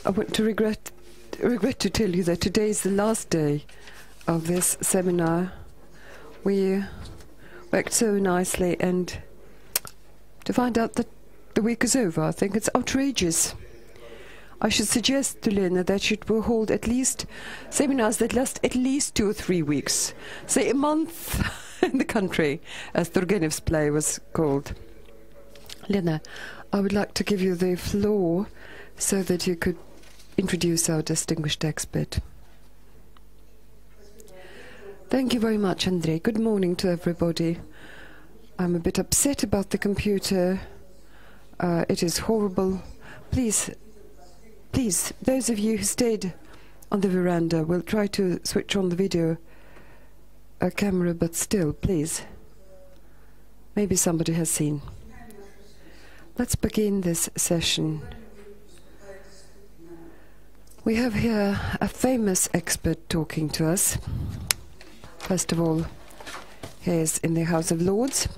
I want to regret to tell you that today is the last day of this seminar. We worked so nicely, and to find out that the week is over, I think it's outrageous. I should suggest to Lena that she will hold at least seminars that last at least 2 or 3 weeks, say a month in the country, as Turgenev's play was called. Lena, I would like to give you the floor so that you could introduce our distinguished expert. Thank you very much, Andrei. Good morning to everybody. I'm a bit upset about the computer. It is horrible. Please, those of you who stayed on the veranda, will try to switch on the video camera, but still, please. Maybe somebody has seen. Let's begin this session. We have here a famous expert talking to us. First of all, he is in the House of Lords.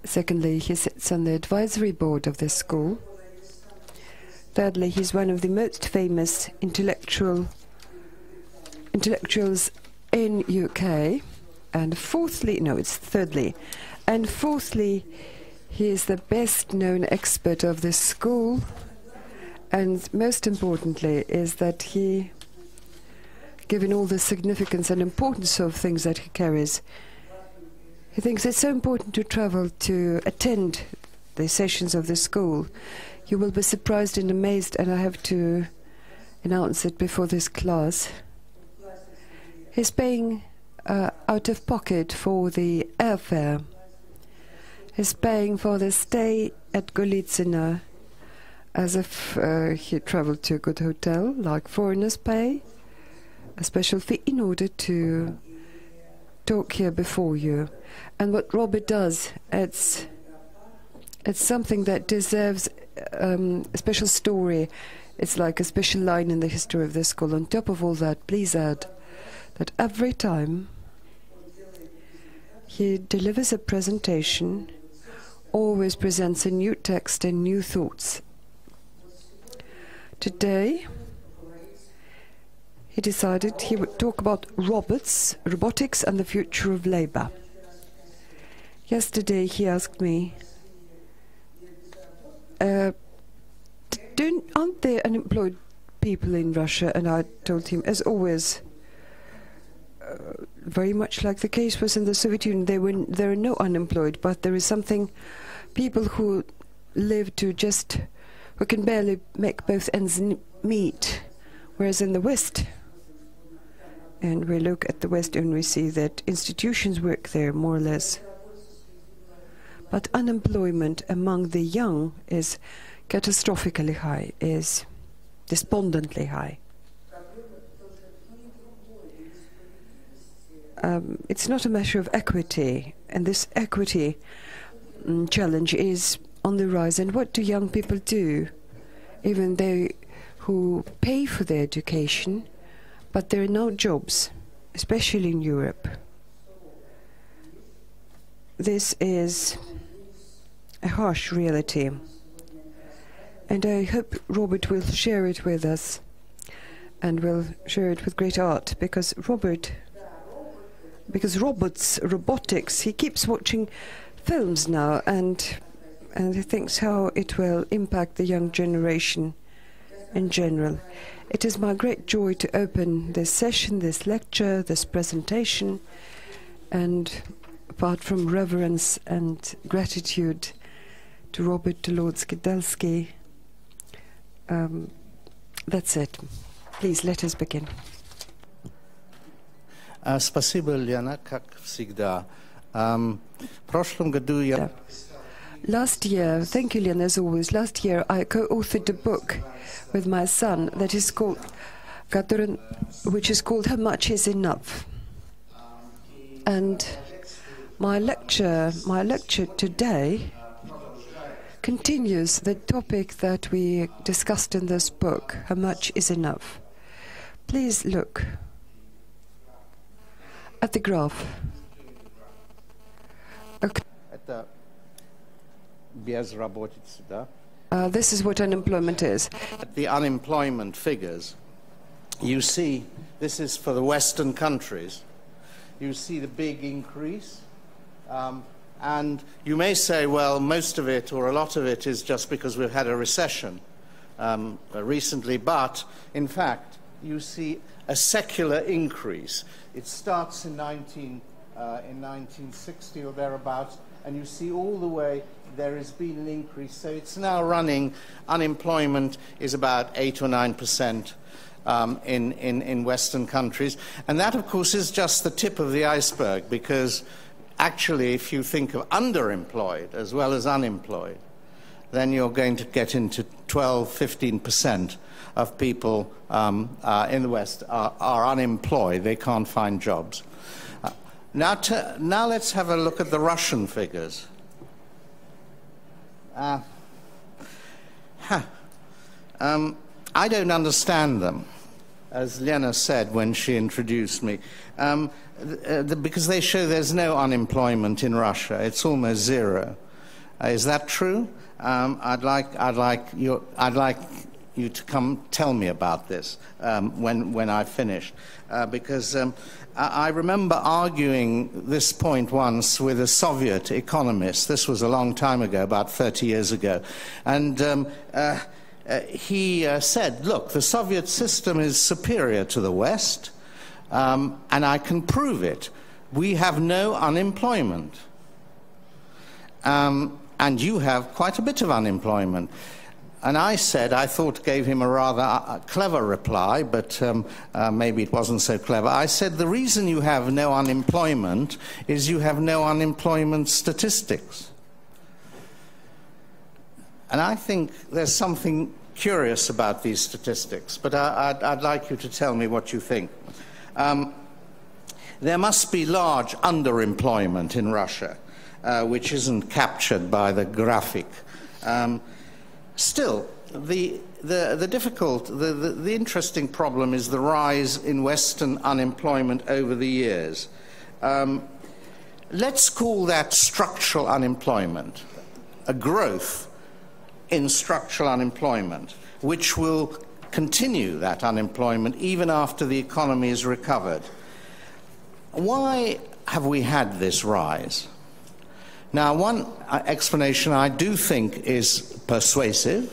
Secondly, he sits on the advisory board of this school. Thirdly, he's one of the most famous intellectuals in UK. And thirdly. And fourthly, he is the best known expert of this school. And most importantly is that he, given all the significance and importance of things that he carries, he thinks it's so important to travel to attend the sessions of the school. You will be surprised and amazed, and I have to announce it before this class. He's paying out of pocket for the airfare. He's paying for the stay at Golitsyno, as if he traveled to a good hotel, like foreigners pay a special fee in order to talk here before you. And what Robert does, it's something that deserves a special story. It's like a special line in the history of this school. On top of all that, please add that every time he delivers a presentation, always presents a new text and new thoughts. Today, he decided he would talk about robotics and the future of labor. Yesterday he asked me, aren't there unemployed people in Russia? And I told him, as always, very much like the case was in the Soviet Union, there are no unemployed, but there is something, people who live to just, who can barely make both ends meet, whereas in the West, and we look at the West and we see that institutions work there more or less, but unemployment among the young is catastrophically high, is despondently high. It's not a matter of equity, and this equity challenge is on the rise. And what do young people do? Even they who pay for their education, but there are no jobs, especially in Europe. This is a harsh reality, and I hope Robert will share it with us, and will share it with great art, because robotics, he keeps watching films now, and he thinks how it will impact the young generation in general. It is my great joy to open this session, this lecture, this presentation, and apart from reverence and gratitude to Robert Skidelsky, that's it. Please, let us begin. Спасибо, Лена, как всегда. В прошлом году я... Last year, thank you, Lena, as always. Last year, I co-authored a book with my son that is called, which is called "How Much Is Enough?" And my lecture today continues the topic that we discussed in this book. How much is enough? Please look at the graph. Это безработица, да? This is what unemployment is. The unemployment figures, you see, this is for the Western countries. You see the big increase. And you may say, well, most of it or a lot of it is just because we've had a recession recently, but in fact, you see a secular increase. It starts in 1960 or thereabouts, and you see all the way there has been an increase. So it's now running, unemployment is about 8 or 9% in Western countries. And that, of course, is just the tip of the iceberg, because actually, if you think of underemployed as well as unemployed, then you're going to get into 12, 15% of people in the West are unemployed. They can't find jobs. Now let's have a look at the Russian figures. I don't understand them, as Lena said when she introduced me. Because they show there's no unemployment in Russia. It's almost zero. Is that true? I'd like you to come tell me about this when I finish, because I remember arguing this point once with a Soviet economist. This was a long time ago, about 30 years ago, and he said, "Look, the Soviet system is superior to the West." And I can prove it. We have no unemployment. And you have quite a bit of unemployment. And I said, I thought gave him a rather clever reply, but maybe it wasn't so clever. I said, the reason you have no unemployment is you have no unemployment statistics. And I think there's something curious about these statistics, but I'd like you to tell me what you think. There must be large underemployment in Russia, which isn't captured by the graphic. Still, the interesting problem is the rise in Western unemployment over the years. Let's call that structural unemployment, a growth in structural unemployment, which will continue that unemployment even after the economy is recovered. Why have we had this rise? Now, one explanation I do think is persuasive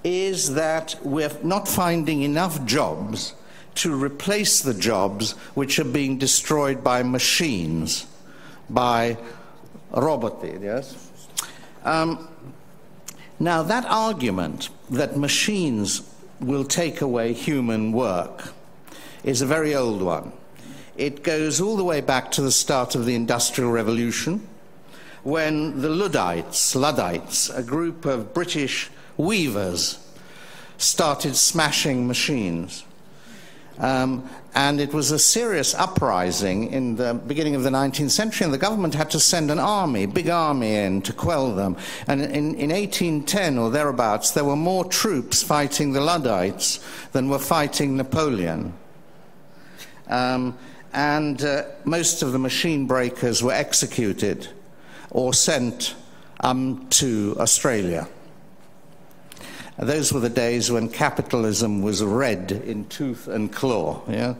is that we're not finding enough jobs to replace the jobs which are being destroyed by machines, by robots, yes? Now, that argument that machines will take away human work is a very old one. It goes all the way back to the start of the Industrial Revolution, when the Luddites, a group of British weavers, started smashing machines. And it was a serious uprising in the beginning of the 19th century, and the government had to send an army, big army in to quell them. And in 1810 or thereabouts, there were more troops fighting the Luddites than were fighting Napoleon. And most of the machine breakers were executed or sent to Australia. Those were the days when capitalism was red in tooth and claw. Yeah?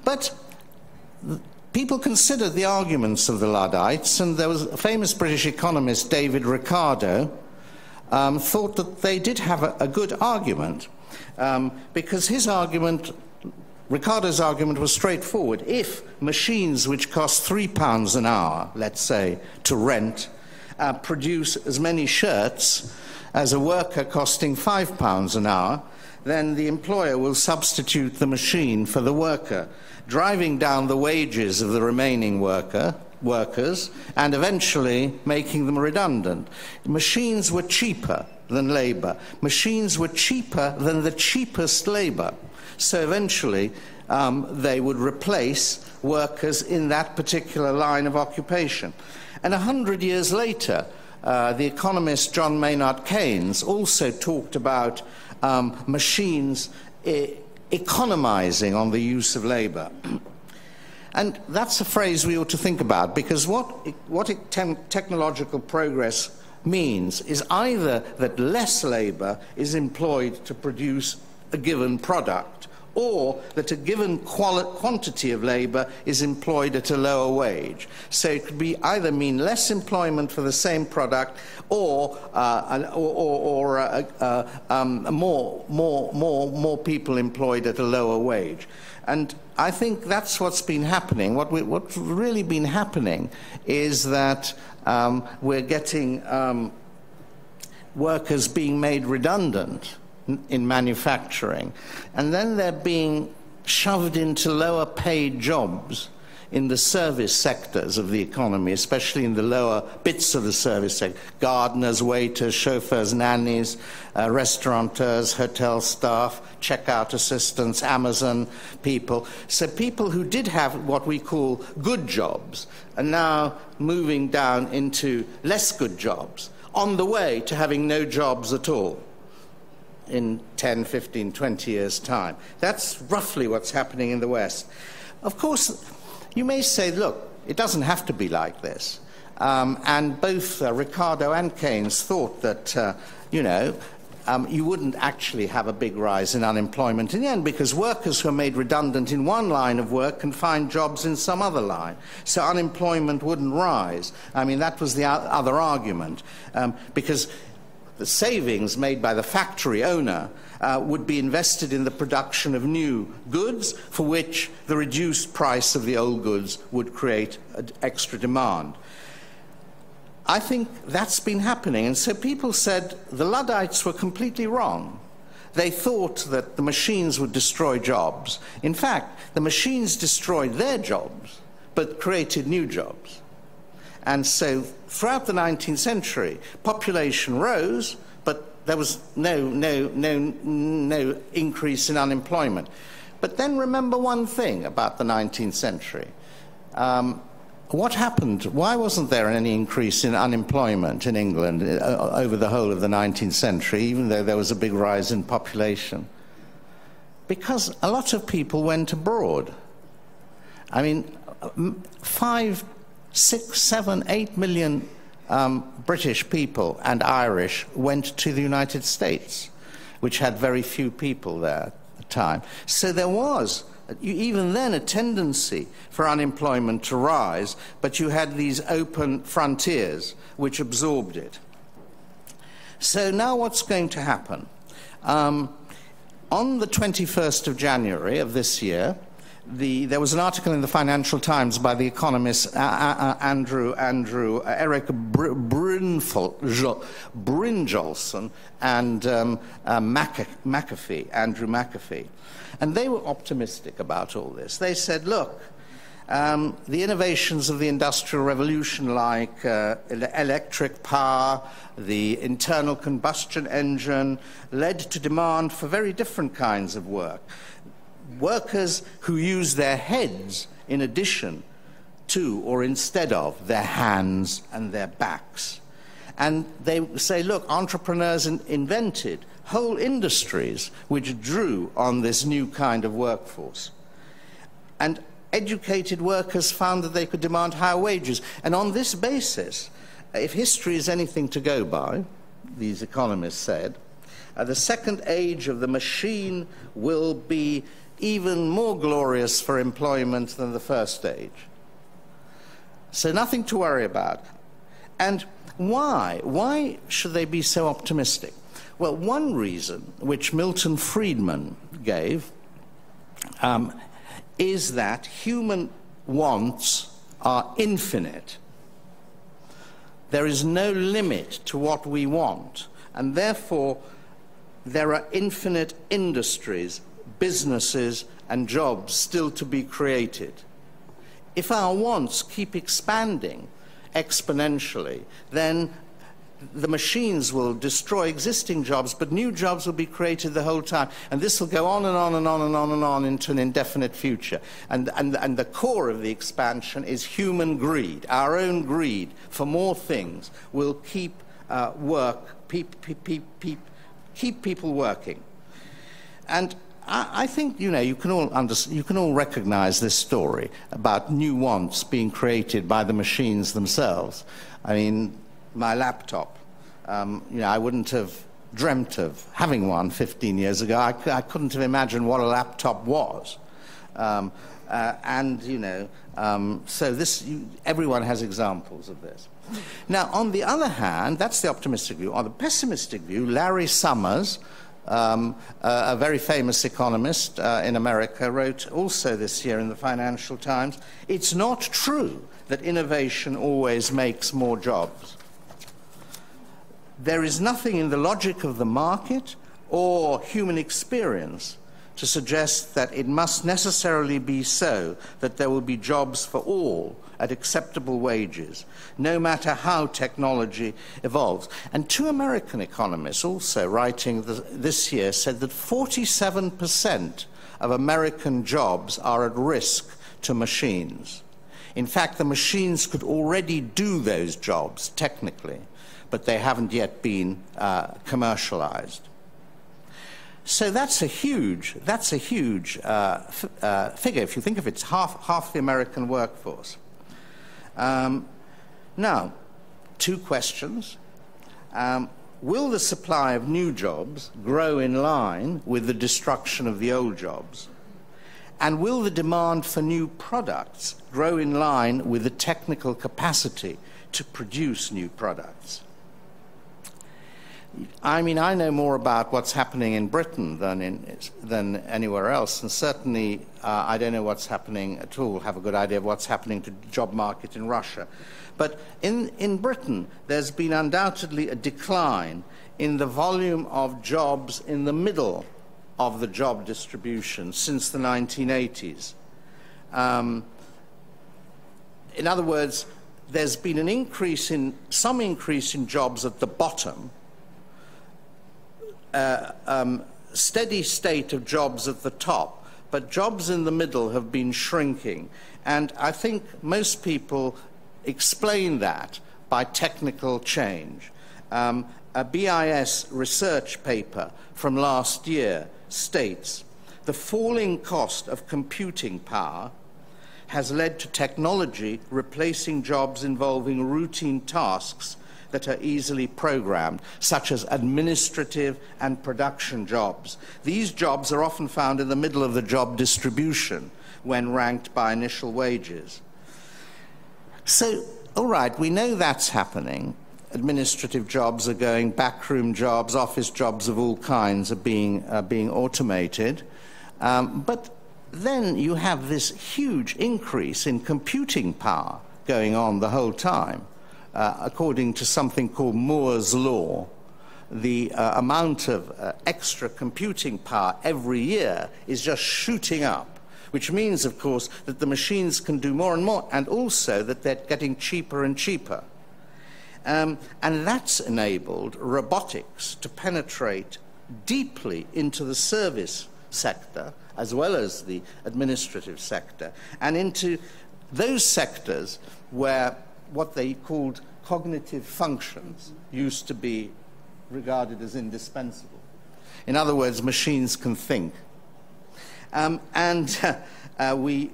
But people considered the arguments of the Luddites, and there was a famous British economist, David Ricardo, thought that they did have a good argument, because his argument, Ricardo's argument, was straightforward. If machines which cost £3 an hour, let's say, to rent, produce as many shirts as a worker costing £5 an hour, then the employer will substitute the machine for the worker, driving down the wages of the remaining workers and eventually making them redundant. Machines were cheaper than labor. Machines were cheaper than the cheapest labor. So eventually they would replace workers in that particular line of occupation. And 100 years later, the economist John Maynard Keynes also talked about machines economizing on the use of labor. And that's a phrase we ought to think about, because what technological progress means is either that less labor is employed to produce a given product, or that a given quantity of labor is employed at a lower wage. So it could be either mean less employment for the same product, or more people employed at a lower wage. And I think that's what's been happening. What's really been happening is that we're getting workers being made redundant in manufacturing, and then they're being shoved into lower paid jobs in the service sectors of the economy, especially in the lower bits of the service sector: gardeners, waiters, chauffeurs, nannies, restaurateurs, hotel staff, checkout assistants, Amazon people. So people who did have what we call good jobs are now moving down into less good jobs, on the way to having no jobs at all in 10, 15, 20 years' time. That's roughly what's happening in the West. Of course, you may say, look, it doesn't have to be like this. And both Ricardo and Keynes thought that, you wouldn't actually have a big rise in unemployment in the end, because workers who are made redundant in one line of work can find jobs in some other line. So unemployment wouldn't rise. I mean, that was the other argument, because the savings made by the factory owner would be invested in the production of new goods, for which the reduced price of the old goods would create extra demand. I think that's been happening, and so people said the Luddites were completely wrong. They thought that the machines would destroy jobs. In fact, the machines destroyed their jobs, but created new jobs. And so throughout the 19th century, population rose, but there was no increase in unemployment. But then remember one thing about the 19th century. What happened? Why wasn't there any increase in unemployment in England over the whole of the 19th century, even though there was a big rise in population? Because a lot of people went abroad. I mean, 5, 6, 7, 8 million British people and Irish went to the United States, which had very few people there at the time. So there was, even then, a tendency for unemployment to rise, but you had these open frontiers which absorbed it. So now what's going to happen? On the 21st of January of this year, there was an article in the Financial Times by the economists Eric Brynjolfsson and Andrew McAfee. And they were optimistic about all this. They said, look, the innovations of the Industrial Revolution, like electric power, the internal combustion engine, led to demand for very different kinds of work. Workers who use their heads in addition to or instead of their hands and their backs. And they say, look, entrepreneurs invented whole industries which drew on this new kind of workforce. And educated workers found that they could demand higher wages. And on this basis, if history is anything to go by, these economists said, the second age of the machine will be even more glorious for employment than the first age. So nothing to worry about. And why? Why should they be so optimistic? Well, one reason, which Milton Friedman gave, is that human wants are infinite. There is no limit to what we want, and therefore there are infinite industries, businesses and jobs still to be created. If our wants keep expanding exponentially, then the machines will destroy existing jobs, but new jobs will be created the whole time. And this will go on and on and on and on and on into an indefinite future. And the core of the expansion is human greed. Our own greed for more things will keep keep people working. And I think, you can all recognize this story about new wants being created by the machines themselves. I mean, my laptop I wouldn't have dreamt of having one 15 years ago. I couldn't have imagined what a laptop was. So everyone has examples of this. Now, on the other hand, that's the optimistic view. On the pessimistic view, Larry Summers, a very famous economist in America, wrote also this year in the Financial Times, "It's not true that innovation always makes more jobs. There is nothing in the logic of the market or human experience to suggest that it must necessarily be so that there will be jobs for all at acceptable wages, no matter how technology evolves." And two American economists also writing this year said that 47% of American jobs are at risk to machines. In fact, the machines could already do those jobs technically, but they haven't yet been commercialized. So that's a huge figure. If you think of it, it's half the American workforce. Now, two questions. Will the supply of new jobs grow in line with the destruction of the old jobs? And will the demand for new products grow in line with the technical capacity to produce new products? I mean, I know more about what's happening in Britain than anywhere else, and certainly I don't know what's happening at all, have a good idea of what's happening to the job market in Russia. But in Britain, there's been undoubtedly a decline in the volume of jobs in the middle of the job distribution since the 1980s. In other words, there's been some increase in jobs at the bottom, steady state of jobs at the top, but jobs in the middle have been shrinking. And I think most people explain that by technical change. A BIS research paper from last year states, "The falling cost of computing power has led to technology replacing jobs involving routine tasks that are easily programmed, such as administrative and production jobs. These jobs are often found in the middle of the job distribution when ranked by initial wages." So, all right, we know that's happening. Administrative jobs are going, backroom jobs, office jobs of all kinds are being automated. But then you have this huge increase in computing power going on the whole time. According to something called Moore's Law, the amount of extra computing power every year is just shooting up, which means, of course, that the machines can do more and more, and also that they're getting cheaper and cheaper. And that's enabled robotics to penetrate deeply into the service sector, as well as the administrative sector, and into those sectors where what they called cognitive functions used to be regarded as indispensable. In other words, machines can think.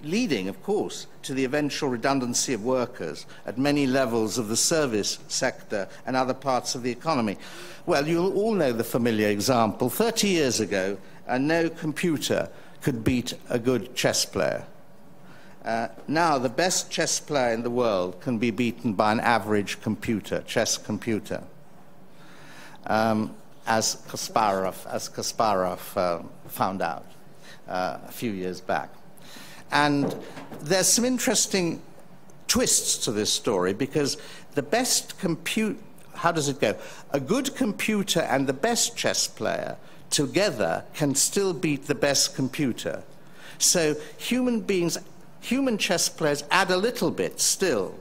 Leading, of course, to the eventual redundancy of workers at many levels of the service sector and other parts of the economy. Well, you'll all know the familiar example. 30 years ago, no computer could beat a good chess player. Now, the best chess player in the world can be beaten by an average chess computer, as Kasparov found out a few years back. And there's some interesting twists to this story, because the best how does it go? A good computer and the best chess player together can still beat the best computer. So human chess players add a little bit still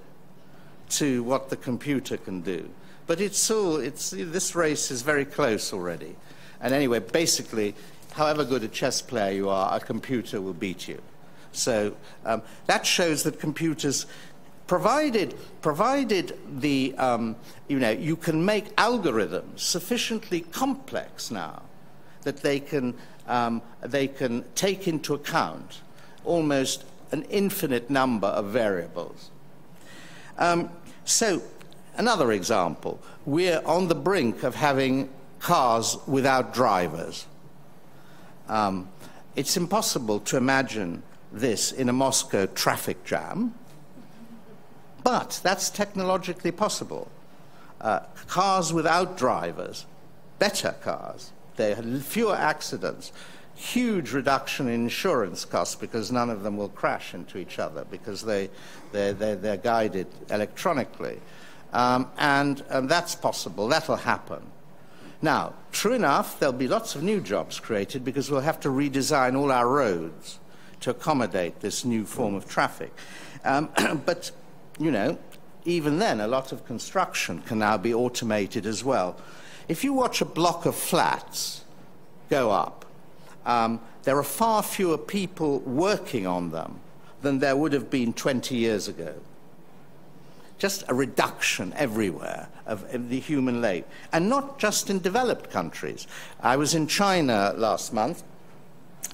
to what the computer can do. But this race is very close already. And anyway, basically, however good a chess player you are, a computer will beat you. So that shows that computers, provided you can make algorithms sufficiently complex now that they can take into account almost an infinite number of variables. So Another example, we're on the brink of having cars without drivers. It's impossible to imagine this in a Moscow traffic jam, but that's technologically possible. Cars without drivers, better cars, there are fewer accidents, huge reduction in insurance costs because none of them will crash into each other because they're guided electronically. And that's possible, that'll happen. Now, true enough, there'll be lots of new jobs created because we'll have to redesign all our roads to accommodate this new form of traffic. But, you know, even then, a lot of construction can now be automated as well. If you watch a block of flats go up, there are far fewer people working on them than there would have been 20 years ago. Just a reduction everywhere of the human labor, and not just in developed countries. I was in China last month,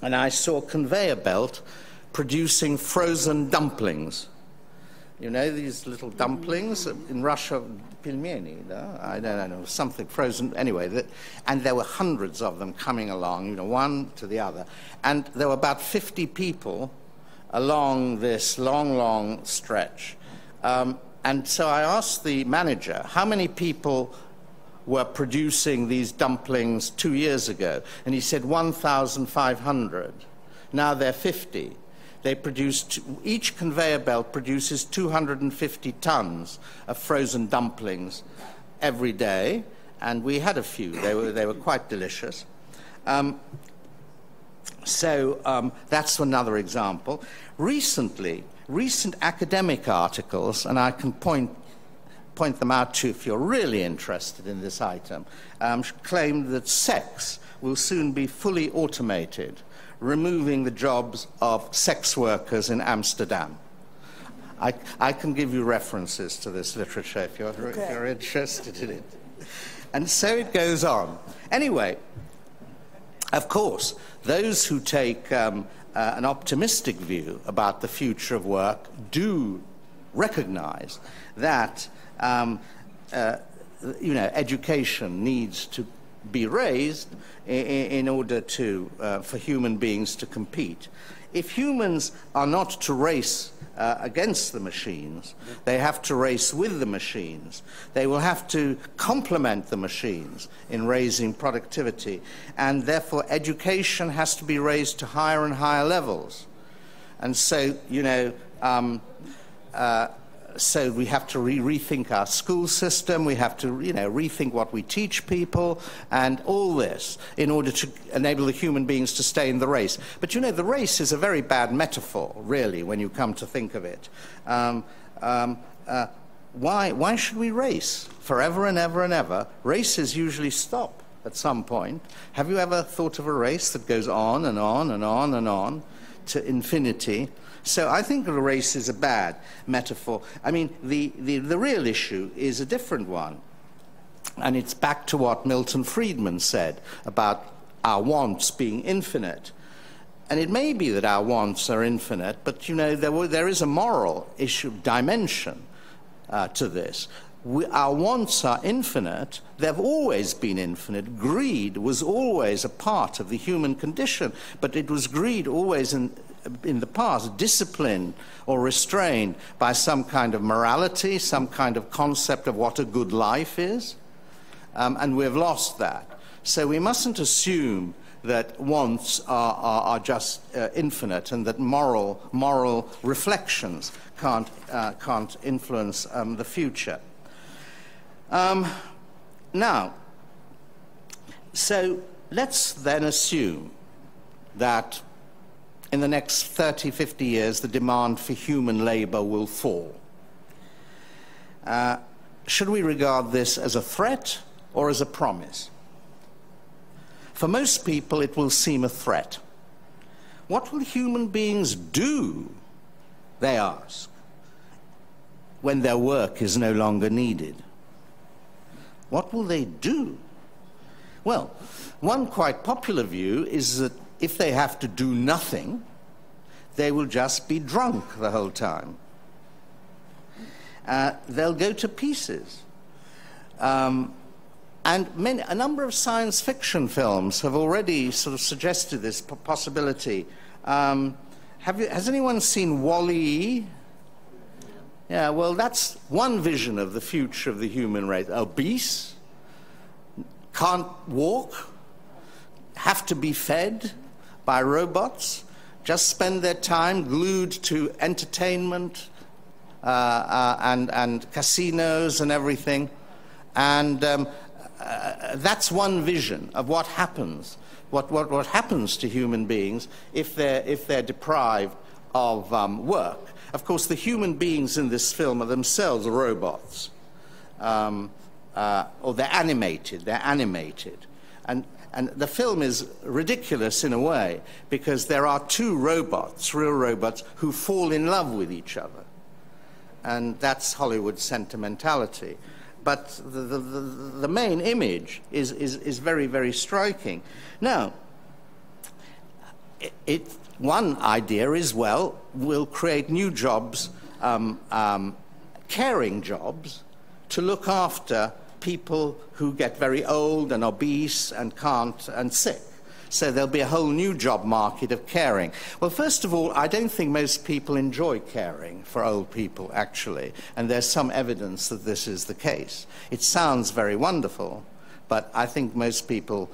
and I saw a conveyor belt producing frozen dumplings. You know, these little dumplings in Russia, pilmeni, no? I don't know, something frozen, anyway. And there were hundreds of them coming along, you know, one to the other. And there were about 50 people along this long, long stretch. And so I asked the manager, how many people were producing these dumplings 2 years ago? And he said 1,500. Now they're 50. They produced, each conveyor belt produces 250 tons of frozen dumplings every day, and we had a few. They were quite delicious. So that's another example. Recent academic articles, and I can point them out to you if you're really interested in this item, claim that sex will soon be fully automated, removing the jobs of sex workers in Amsterdam. I can give you references to this literature if you're interested in it. And so it goes on. Anyway, of course, those who take an optimistic view about the future of work do recognize that you know, education needs to be raised in order for human beings to compete. If humans are not to race against the machines, they have to race with the machines. They will have to complement the machines in raising productivity, and therefore education has to be raised to higher and higher levels. And so, you know, so we have to rethink our school system, we have to, you know, rethink what we teach people, and all this in order to enable the human beings to stay in the race. But, you know, the race is a very bad metaphor, really, when you come to think of it. Why should we race forever and ever and ever? Races usually stop at some point. Have you ever thought of a race that goes on and on and on and on to infinity? So I think the race is a bad metaphor. I mean, the real issue is a different one. And it's back to what Milton Friedman said about our wants being infinite. And it may be that our wants are infinite, but, you know, there is a moral issue, dimension to this. Our wants are infinite. They've always been infinite. Greed was always a part of the human condition, but it was greed always in the past, disciplined or restrained by some kind of morality, some kind of concept of what a good life is, and we've lost that. So we mustn't assume that wants are just infinite and that moral reflections can't influence the future. Now, so let's then assume that in the next 30, 50 years, the demand for human labor will fall. Should we regard this as a threat or as a promise? For most people, it will seem a threat. What will human beings do, they ask, when their work is no longer needed? What will they do? Well, one quite popular view is that if they have to do nothing, they will just be drunk the whole time. They'll go to pieces. And a number of science fiction films have already sort of suggested this possibility. Has anyone seen Wall-E? Yeah, well, that's one vision of the future of the human race. Obese, can't walk, have to be fed by robots, just spend their time glued to entertainment and casinos and everything. And that's one vision of what happens, what happens to human beings if they're deprived of work. Of course, the human beings in this film are themselves robots, or they're animated. And the film is ridiculous in a way, because there are two robots, real robots, who fall in love with each other. And that's Hollywood sentimentality. But the main image is very, very striking. Now, one idea is, well, we'll create new jobs, caring jobs, to look after people who get very old and obese and can't and sick. So there'll be a whole new job market of caring. Well, first of all, I don't think most people enjoy caring for old people, actually, and there's some evidence that this is the case. It sounds very wonderful, but I think most people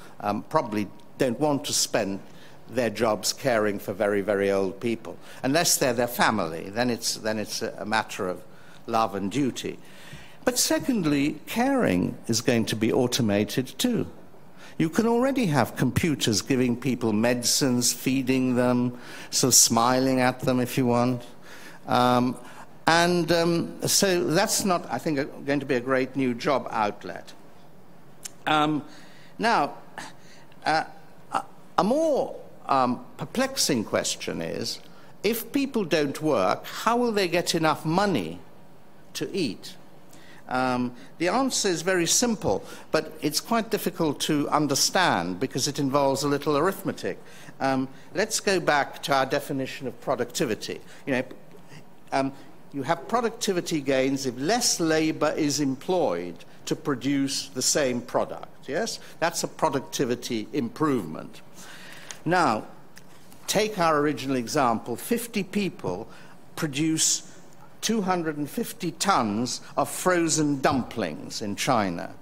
probably don't want to spend their jobs caring for very, very old people. Unless they're their family, then it's a matter of love and duty. But secondly, caring is going to be automated too. You can already have computers giving people medicines, feeding them, so smiling at them if you want. So that's not, I think, going to be a great new job outlet. Now, a more perplexing question is, if people don't work, how will they get enough money to eat? The answer is very simple, but it's quite difficult to understand because it involves a little arithmetic. Let's go back to our definition of productivity. You have productivity gains if less labor is employed to produce the same product. Yes? That's a productivity improvement. Now, take our original example. 50 people produce 250 tons of frozen dumplings in China,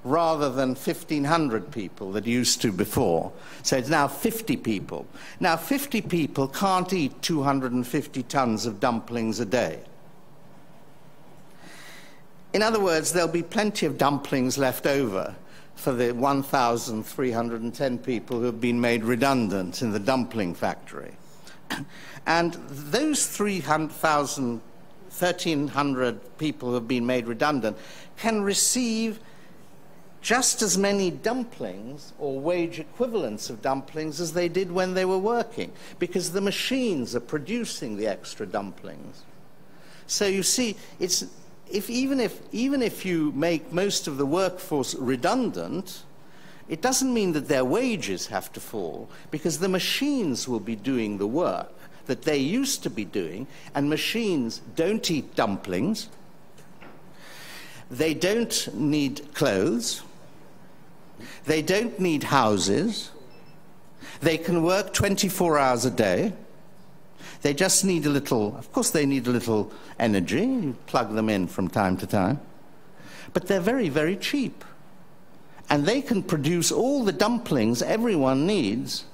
rather than 1,500 people that used to before. So it's now 50 people. Now, 50 people can't eat 250 tons of dumplings a day. In other words, there'll be plenty of dumplings left over for the 1,310 people who have been made redundant in the dumpling factory. And those 1,300 people who have been made redundant can receive just as many dumplings or wage equivalents of dumplings as they did when they were working, because the machines are producing the extra dumplings. So you see, it's, even if you make most of the workforce redundant, it doesn't mean that their wages have to fall, because the machines will be doing the work that they used to be doing, and machines don't eat dumplings, they don't need clothes, they don't need houses, they can work 24 hours a day, they just need a little, of course they need a little energy, you plug them in from time to time, but they're very, very cheap. And they can produce all the dumplings everyone needs,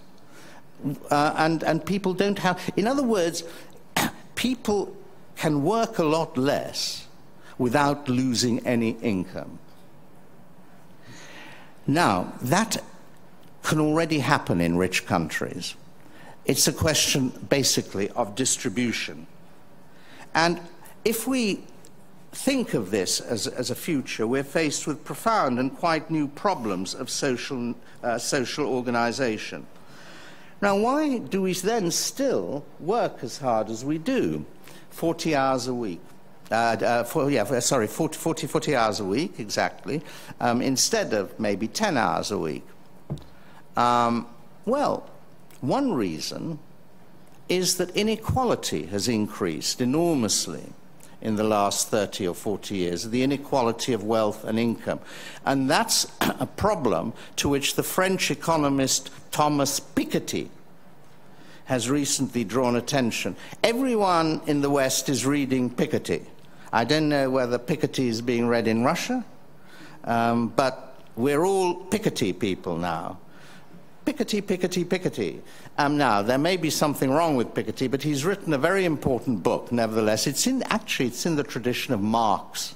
and people don't have... In other words, people can work a lot less without losing any income. Now, that can already happen in rich countries. It's a question, basically, of distribution. And if we think of this as a future, we're faced with profound and quite new problems of social organization. Now, why do we then still work as hard as we do? 40 hours a week. 40 hours a week, exactly, instead of maybe 10 hours a week. Well, one reason is that inequality has increased enormously in the last 30 or 40 years, the inequality of wealth and income. And that's a problem to which the French economist Thomas Piketty has recently drawn attention. Everyone in the West is reading Piketty. I don't know whether Piketty is being read in Russia, but we're all Piketty people now. Piketty, Piketty, Piketty. Now, there may be something wrong with Piketty, but he's written a very important book, nevertheless. Actually, it's in the tradition of Marx.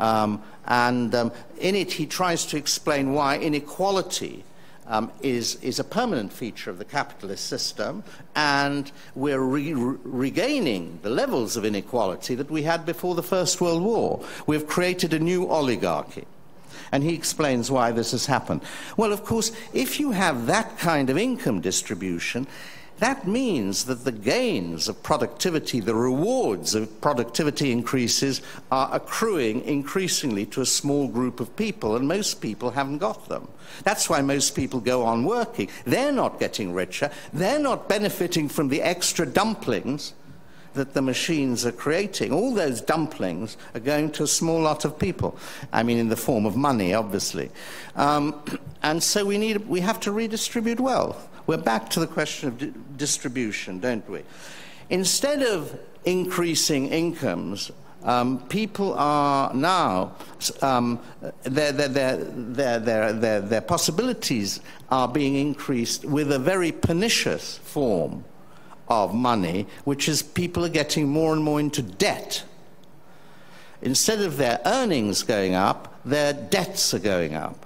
In it, he tries to explain why inequality is a permanent feature of the capitalist system, and we're regaining the levels of inequality that we had before the First World War. We've created a new oligarchy. And he explains why this has happened. Well, of course, if you have that kind of income distribution, that means that the gains of productivity, the rewards of productivity increases, are accruing increasingly to a small group of people, and most people haven't got them. That's why most people go on working. They're not getting richer. They're not benefiting from the extra dumplings that the machines are creating. All those dumplings are going to a small lot of people. I mean, in the form of money, obviously. And so we have to redistribute wealth. We're back to the question of distribution, don't we? Instead of increasing incomes, people are now, their possibilities are being increased with a very pernicious form of money, which is people are getting more and more into debt. Instead of their earnings going up, their debts are going up.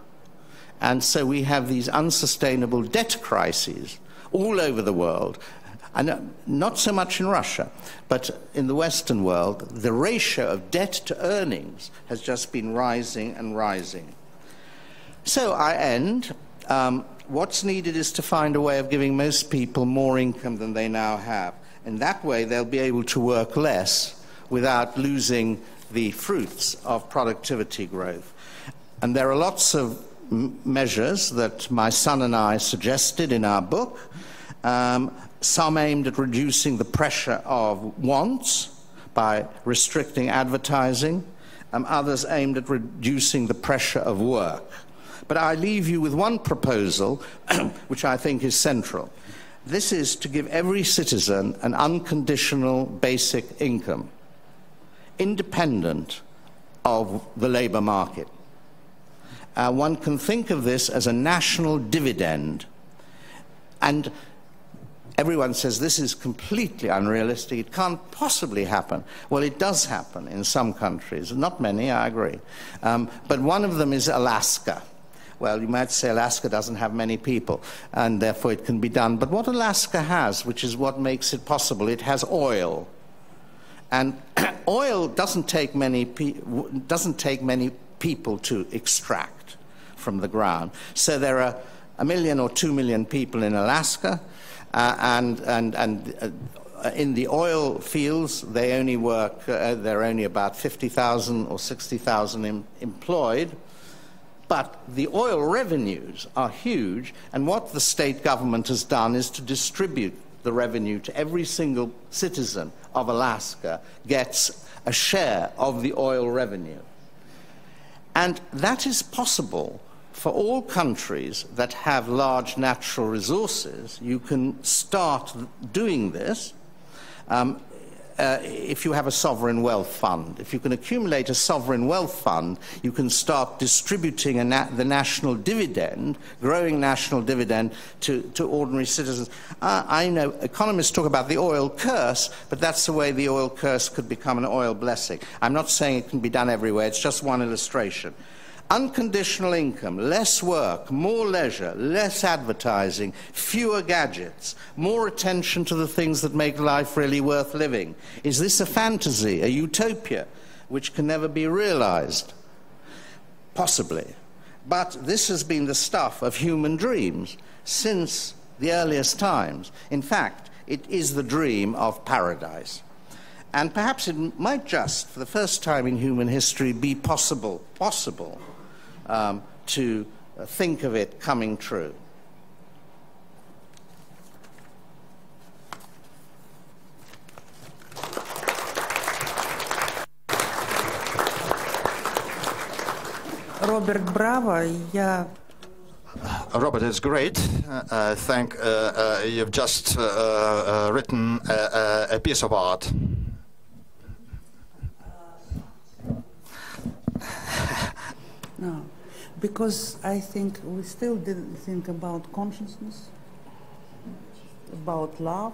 And so we have these unsustainable debt crises all over the world. And not so much in Russia, but in the Western world, the ratio of debt to earnings has just been rising and rising. So I end. What's needed is to find a way of giving most people more income than they now have. In that way, they'll be able to work less without losing the fruits of productivity growth. And there are lots of measures that my son and I suggested in our book, some aimed at reducing the pressure of wants by restricting advertising, others aimed at reducing the pressure of work. But I leave you with one proposal, which I think is central. This is to give every citizen an unconditional basic income, independent of the labor market. One can think of this as a national dividend. And everyone says this is completely unrealistic. It can't possibly happen. Well, it does happen in some countries. Not many, I agree. But one of them is Alaska. Well, you might say Alaska doesn't have many people, and therefore it can be done. But what Alaska has, which is what makes it possible, it has oil. And oil doesn't take many people to extract from the ground. So there are 1 million or 2 million people in Alaska, and in the oil fields, they only work, there are only about 50,000 or 60,000 employed. But the oil revenues are huge, and what the state government has done is to distribute the revenue to every single citizen of Alaska gets a share of the oil revenue. And that is possible for all countries that have large natural resources. You can start doing this if you have a sovereign wealth fund. If you can accumulate a sovereign wealth fund, you can start distributing the national dividend, growing national dividend to ordinary citizens. I know economists talk about the oil curse, but that's the way the oil curse could become an oil blessing. I'm not saying it can be done everywhere, it's just one illustration. Unconditional income, less work, more leisure, less advertising, fewer gadgets, more attention to the things that make life really worth living. Is this a fantasy, a utopia, which can never be realized? Possibly. But this has been the stuff of human dreams since the earliest times. In fact, it is the dream of paradise. And perhaps it might just, for the first time in human history, be possible to think of it coming true. Роберт, браво. Robert, it's great. I think you've just written a piece of art. No, because I think we still didn't think about consciousness, about love.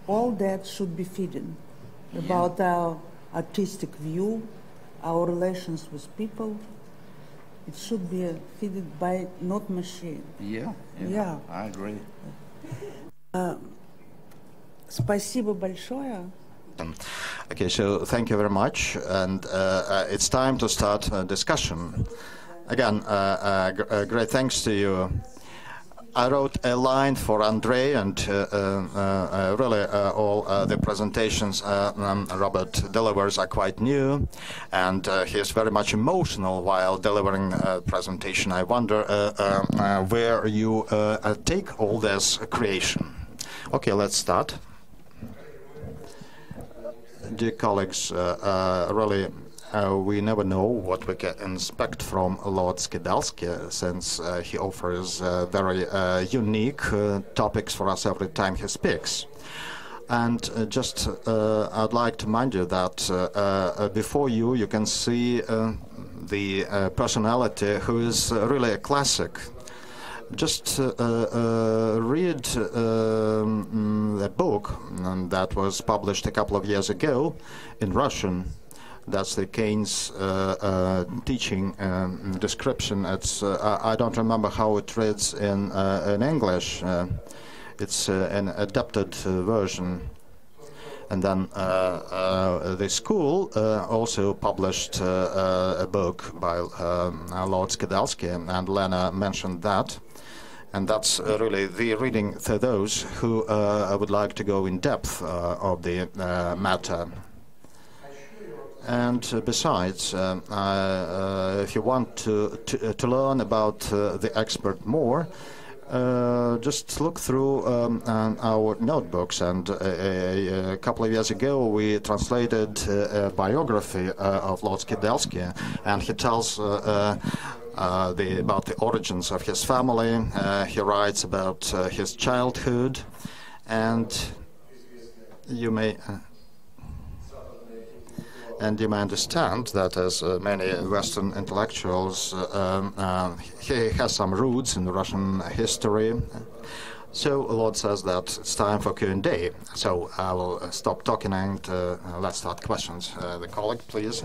All that should be feeding, about our artistic view, our relations with people. It should be feeded by not machine. Yeah, I agree. Спасибо большое. Okay, so thank you very much, and it's time to start a discussion. Again, great thanks to you. I wrote a line for Andrei, and really all the presentations Robert delivers are quite new, and he is very much emotional while delivering a presentation. I wonder where you take all this creation. Okay, let's start. Dear colleagues, really, we never know what we can expect from Lord Skidelsky, since he offers very unique topics for us every time he speaks. And I'd like to remind you that before you can see the personality who is really a classic. Just read a book that was published a couple of years ago in Russian. That's the Keynes teaching description. It's I don't remember how it reads in English. It's an adapted version. And then the school also published a book by Lord Skidelsky, and Lena mentioned that. And that's really the reading for those who would like to go in depth of the matter. And besides, if you want to learn about the expert more, just look through our notebooks. And a couple of years ago, we translated a biography of Lord Skidelsky, and he tells about the origins of his family. He writes about his childhood, and you may understand that, as many Western intellectuals, he has some roots in Russian history. So Lord says that it's time for Q&A. So I will stop talking and let's start questions. The colleague, please.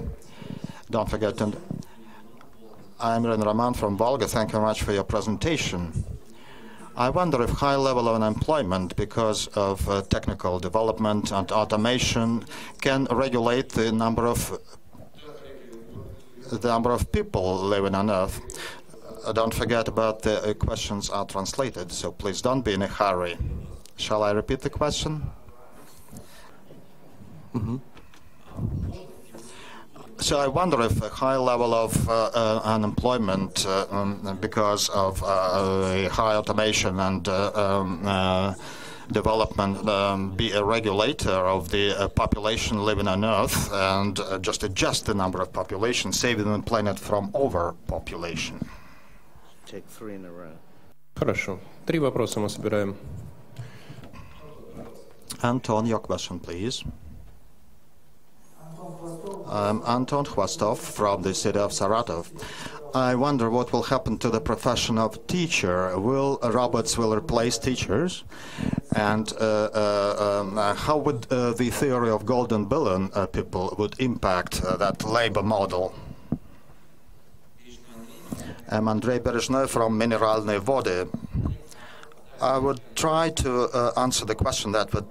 Don't forget to... I'm Ren Roman from Volga. Thank you very much for your presentation. I wonder if high level of unemployment because of technical development and automation can regulate the number of people living on Earth. Don't forget about the questions are translated, so please don't be in a hurry. Shall I repeat the question? So I wonder if a high level of unemployment because of high automation and development be a regulator of the population living on Earth and just adjust the number of population, saving the planet from overpopulation. Take 3 in a row. Хорошо. 3 вопроса мы собираем. Anton, your question, please. I'm Anton Khvostov from the city of Saratov. I wonder what will happen to the profession of teacher. Will robots replace teachers? And how would the theory of golden billion people would impact that labor model? I'm Andrei Berezhnoy from Mineralные Vody. I would try to answer the question that was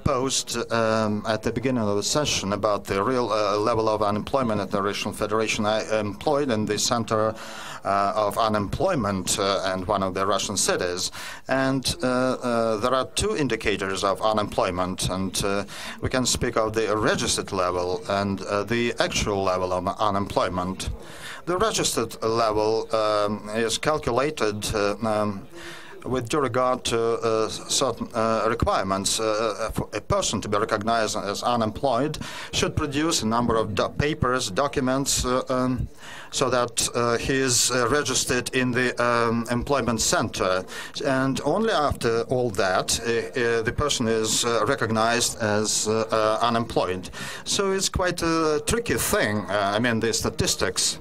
posed at the beginning of the session about the real level of unemployment at the Russian Federation. I employed in the center of unemployment in one of the Russian cities. And there are 2 indicators of unemployment, and we can speak of the registered level and the actual level of unemployment. The registered level is calculated with due regard to certain requirements. For a person to be recognized as unemployed should produce a number of papers, documents, so that he is registered in the employment center. And only after all that, the person is recognized as unemployed. So it's quite a tricky thing, I mean, the statistics.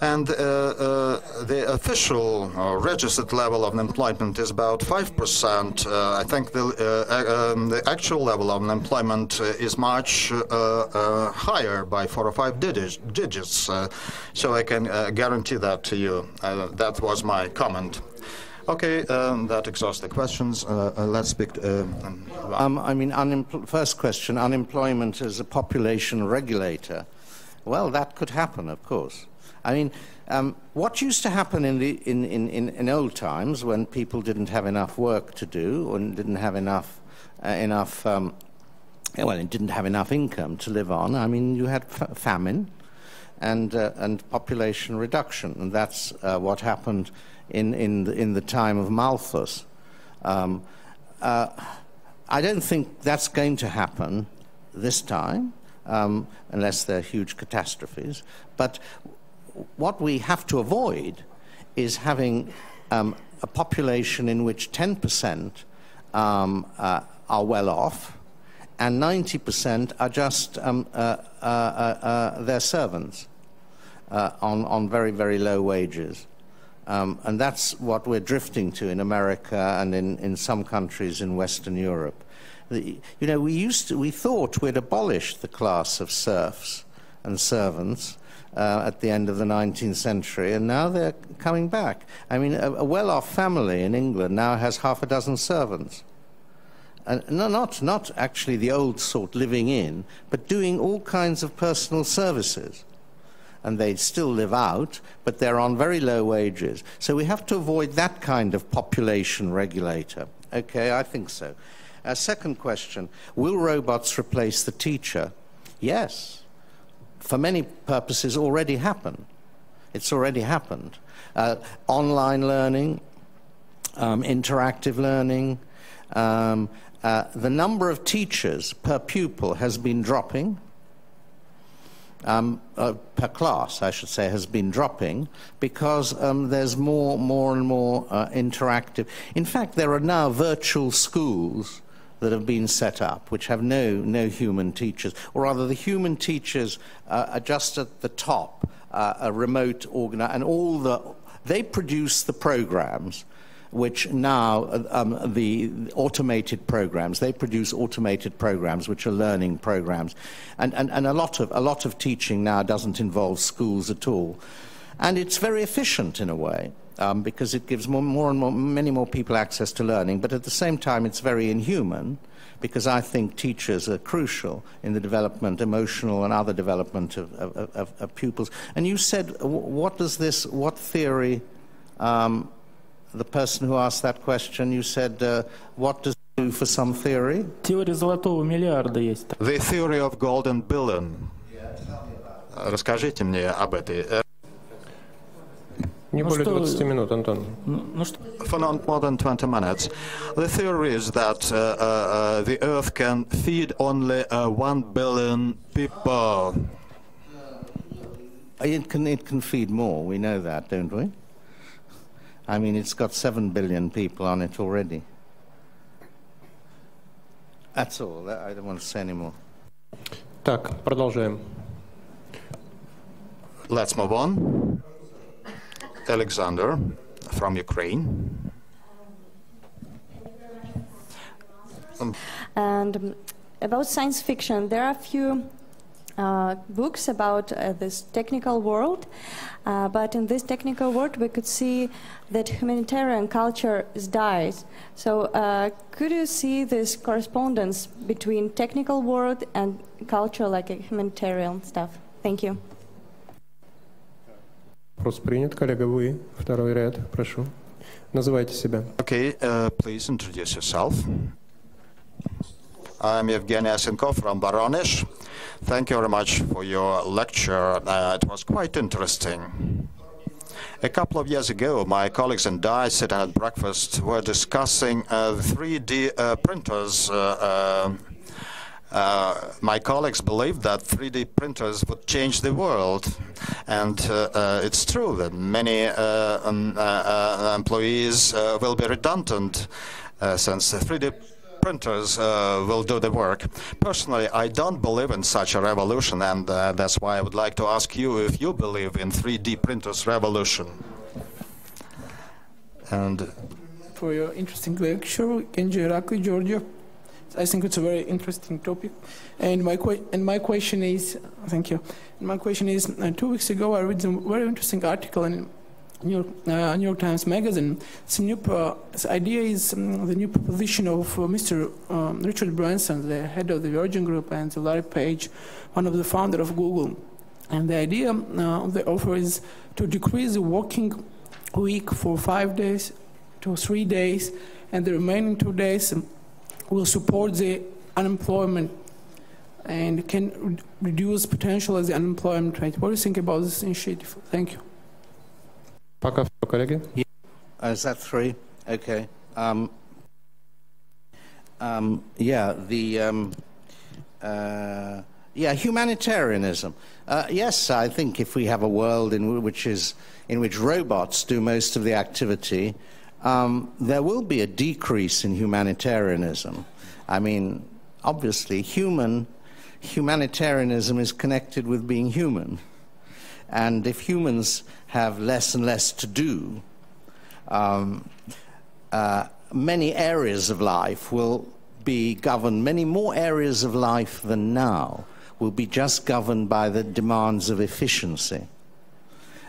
And the official registered level of unemployment is about 5%. I think the actual level of unemployment is much higher by 4 or 5 digits. So I can guarantee that to you. That was my comment. Okay, that exhausts the questions. Let's speak. I mean, first question, unemployment as a population regulator. Well, that could happen, of course. I mean, what used to happen in old times when people didn't have enough work to do and didn't have enough didn't have enough income to live on. I mean, you had famine and population reduction, and that's what happened in the time of Malthus. I don't think that's going to happen this time, unless there are huge catastrophes. But what we have to avoid is having a population in which 10% are well off and 90% are just their servants on very, very low wages. And that's what we're drifting to in America and in some countries in Western Europe. You know, we thought we'd abolished the class of serfs and servants at the end of the 19th century, and now they're coming back. I mean, a well-off family in England now has half a dozen servants. And not actually the old sort living in, but doing all kinds of personal services. And they still live out, but they're on very low wages. So we have to avoid that kind of population regulator. Okay, I think so. Second question, will robots replace the teacher? Yes. For many purposes already happen. It's already happened. Online learning, interactive learning, the number of teachers per pupil has been dropping. Per class, I should say, has been dropping because there's more and more interactive. In fact, there are now virtual schools that have been set up, which have no human teachers, or rather the human teachers are just at the top, a remote and they produce the programs, which now the automated programs, they produce automated programs which are learning programs, and a lot of teaching now doesn't involve schools at all, and it's very efficient in a way. Because it gives many more people access to learning, but at the same time it's very inhuman, because I think teachers are crucial in the development, emotional and other development of pupils. And you said, what theory, the person who asked that question, you said, what does it do for some theory? Теория золотого миллиарда есть. The theory of golden billion. Расскажите мне об этой. Не более 20 минут, Антон. For not more than 20 minutes. The theory is that the Earth can feed only 1 billion people. It can feed more, we know that, don't we? I mean, it's got 7 billion people on it already. That's all. I don't want to say any more. Так, продолжаем. Let's move on. Alexander from Ukraine. And about science fiction, there are a few books about this technical world, but in this technical world we could see that humanitarian culture dies. So could you see this correspondence between technical world and culture, like a humanitarian stuff? Thank you. Вопрос принят. Коллега, вы, второй ряд, прошу. Называйте себя. Okay, please introduce yourself. I'm Evgeny Asenkov from Voronezh. Thank you very much for your lecture. It was quite interesting. A couple of years ago, my colleagues and I, sitting at breakfast, were discussing 3D printers. My colleagues believed that 3D printers would change the world, and it's true that many employees will be redundant since 3D printers will do the work. Personally, I don't believe in such a revolution, and that's why I would like to ask you if you believe in 3D printers revolution. And For your interesting lecture, Kenji Irakli, Georgia. I think it's a very interesting topic. And my question is, thank you. My question is, 2 weeks ago I read a very interesting article in New York Times Magazine. The idea is the new proposition of Mr. Richard Branson, the head of the Virgin Group, and Larry Page, one of the founder of Google. And the idea of the offer is to decrease the working week for 5 days to 3 days, and the remaining 2 days will support the unemployment and can reduce potential as the unemployment rate. What do you think about this initiative? Thank you. Пока все, коллеги. Is that 3? Okay. Humanitarianism. Yes, I think if we have a world in which robots do most of the activity, there will be a decrease in humanitarianism. I mean, obviously, humanitarianism is connected with being human. And if humans have less and less to do, many areas of life will be governed, many more areas of life than now will be just governed by the demands of efficiency.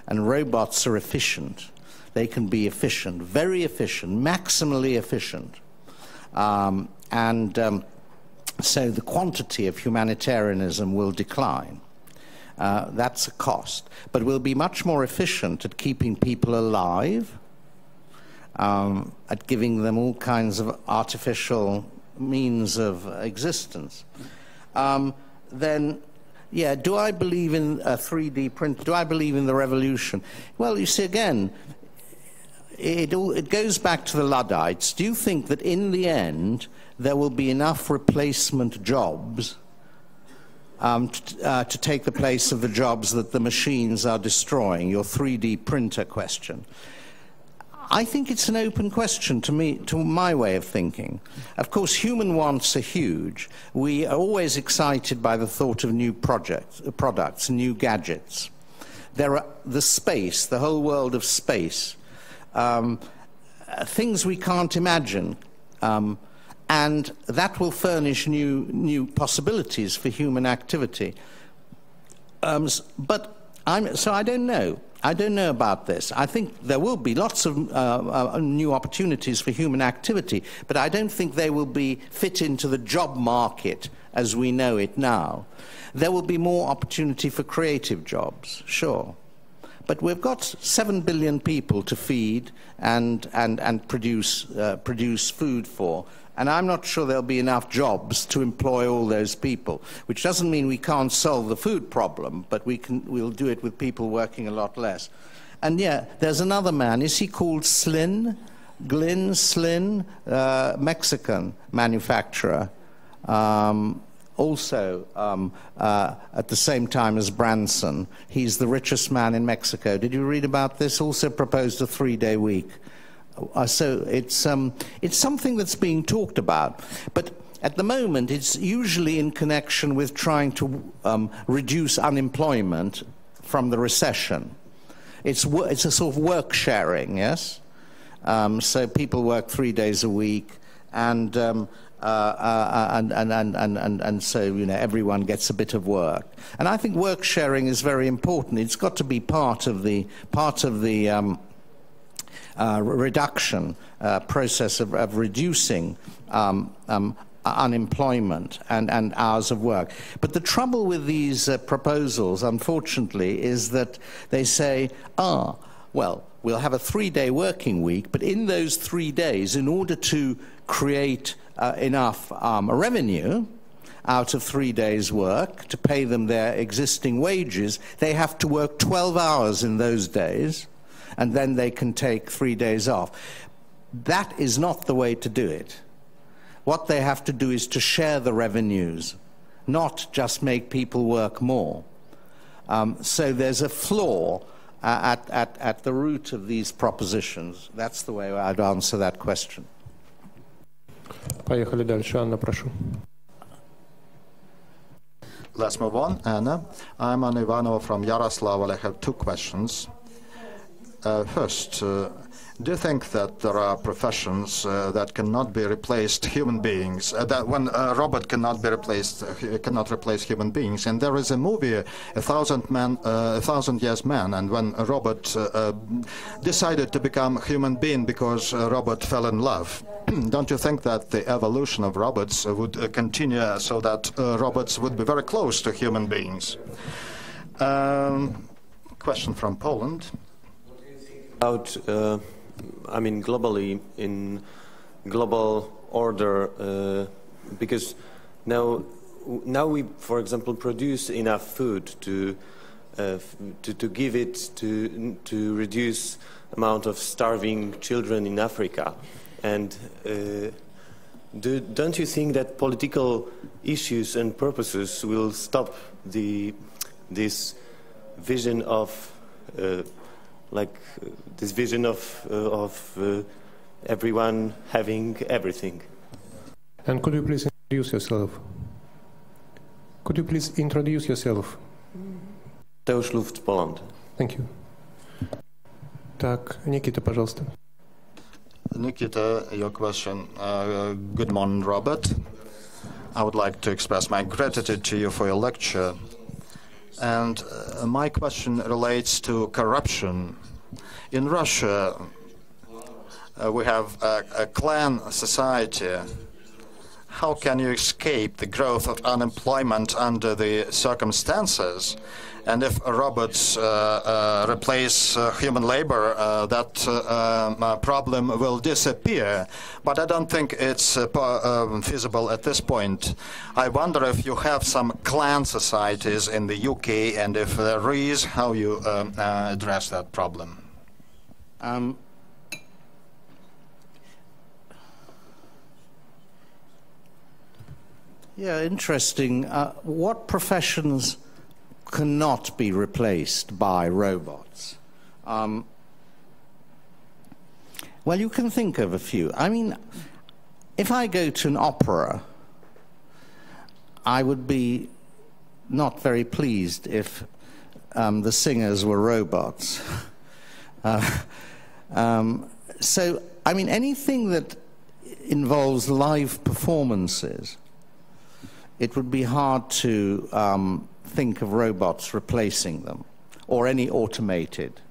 And robots are efficient. They can be efficient, very efficient, maximally efficient. So the quantity of humanitarianism will decline. That's a cost. But we'll be much more efficient at keeping people alive, at giving them all kinds of artificial means of existence. Then, yeah, do I believe in a 3D print? Do I believe in the revolution? Well, you see, again, it goes back to the Luddites. Do you think that in the end there will be enough replacement jobs to take the place of the jobs that the machines are destroying? Your 3D printer question. I think it's an open question to me, to my way of thinking. Of course, human wants are huge. We are always excited by the thought of new products, new gadgets. There are the space, the whole world of space, things we can't imagine, and that will furnish new possibilities for human activity. So I don't know. I don't know about this. I think there will be lots of new opportunities for human activity, but I don't think they will fit into the job market as we know it now. There will be more opportunity for creative jobs, sure. But we've got 7 billion people to feed and produce food for. And I'm not sure there'll be enough jobs to employ all those people, which doesn't mean we can't solve the food problem, but we'll do it with people working a lot less. And yeah, there's another man. Is he called Slin? Slin, Mexican manufacturer, also at the same time as Branson. He's the richest man in Mexico. Did you read about this? Also proposed a 3-day week. So it's something that's being talked about, but at the moment it's usually in connection with trying to reduce unemployment from the recession. It's a sort of work sharing, yes. So people work 3 days a week, and so everyone gets a bit of work. And I think work sharing is very important. It's got to be part of the reduction process of reducing unemployment and hours of work. But the trouble with these proposals, unfortunately, is that they say, well, we'll have a 3-day working week, but in those 3 days, in order to create enough revenue out of 3 days' work to pay them their existing wages, they have to work 12 hours in those days and then they can take 3 days off. That is not the way to do it. What they have to do is to share the revenues, not just make people work more. So there's a flaw at the root of these propositions. That's the way I'd answer that question. Поехали дальше. Анна, прошу. Let's move on. Anna. I'm Anna Ivanova from Yaroslavl. I have 2 questions. First, do you think that there are professions that cannot be replaced human beings, that when a robot cannot be replaced, cannot replace human beings? And there is a movie, 1,000 Years Man, and when a robot decided to become a human being because a robot fell in love. Don't you think that the evolution of robots would continue so that robots would be very close to human beings? Question from Poland. About, I mean, globally, in global order, because now we, for example, produce enough food to give it to reduce amount of starving children in Africa, and don't you think that political issues and purposes will stop this vision of this vision of everyone having everything? And could you please introduce yourself? Could you please introduce yourself? Teusz Luft, Poland. Thank you. Так, Nikita, пожалуйста. Nikita, your question. Good morning, Robert. I would like to express my gratitude to you for your lecture. And my question relates to corruption. In Russia, we have a clan society. How can you escape the growth of unemployment under the circumstances? And if robots replace human labor, that problem will disappear. But I don't think it's feasible at this point. I wonder if you have some clan societies in the UK, and if there is, how you address that problem. Yeah, interesting. What professions cannot be replaced by robots? Well, you can think of a few. I mean, if I go to an opera, I would be not very pleased if the singers were robots. So, I mean, anything that involves live performances, it would be hard to think of robots replacing them, or any automated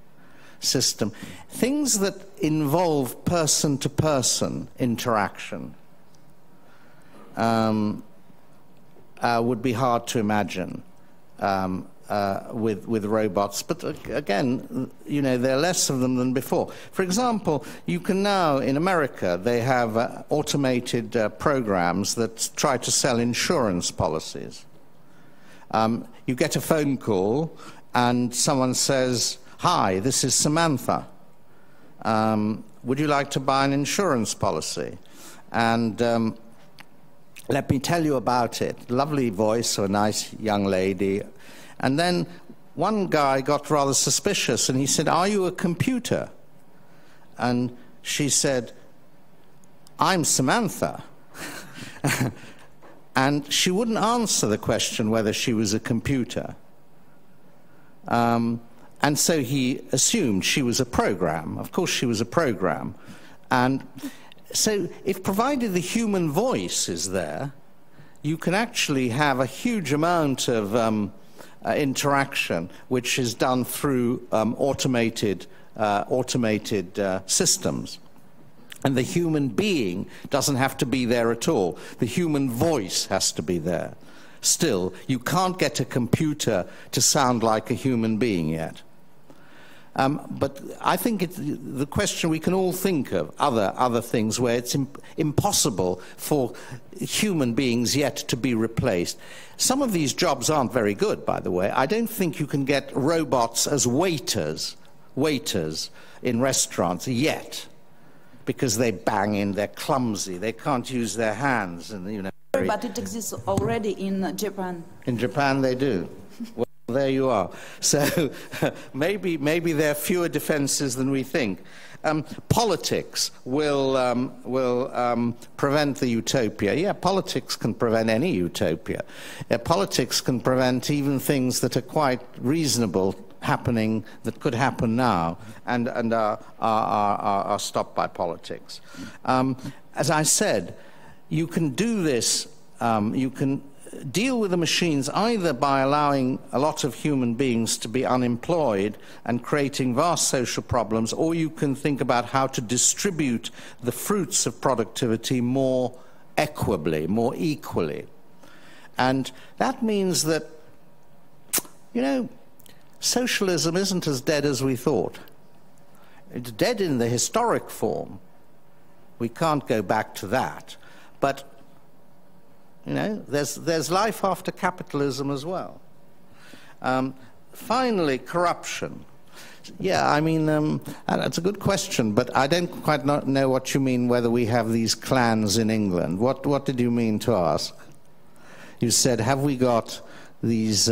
system. Things that involve person-to-person interaction would be hard to imagine with robots. But again, you know, there are less of them than before. For example, you can now, in America, they have automated programs that try to sell insurance policies. You get a phone call and someone says, "Hi, this is Samantha. Would you like to buy an insurance policy?" And let me tell you about it. Lovely voice, or a nice young lady. And then one guy got rather suspicious and he said, "Are you a computer?" And she said, "I'm Samantha." And she wouldn't answer the question whether she was a computer. And so he assumed she was a program. Of course she was a program. And so if provided the human voice is there, you can actually have a huge amount of interaction which is done through automated systems. And the human being doesn't have to be there at all. The human voice has to be there. Still, you can't get a computer to sound like a human being yet. But I think the question we can all think of, other things where it's impossible for human beings yet to be replaced. Some of these jobs aren't very good, by the way. I don't think you can get robots as waiters in restaurants yet, because they bang in, they're clumsy, they can't use their hands, and But it exists already in Japan. In Japan, they do. Well, there you are. So maybe there are fewer defenses than we think. Politics will prevent the utopia. Yeah, politics can prevent any utopia. Politics can prevent even things that are quite reasonable happening, that could happen now, and are stopped by politics. As I said, you can do this, you can deal with the machines either by allowing a lot of human beings to be unemployed and creating vast social problems, or you can think about how to distribute the fruits of productivity more equitably, more equally. And that means that, socialism isn't as dead as we thought. It's dead in the historic form. We can't go back to that. But there's life after capitalism as well. Finally, corruption. Yeah, I mean, that's a good question, but I don't quite know what you mean, whether we have these clans in England. What did you mean to ask? You said, have we got these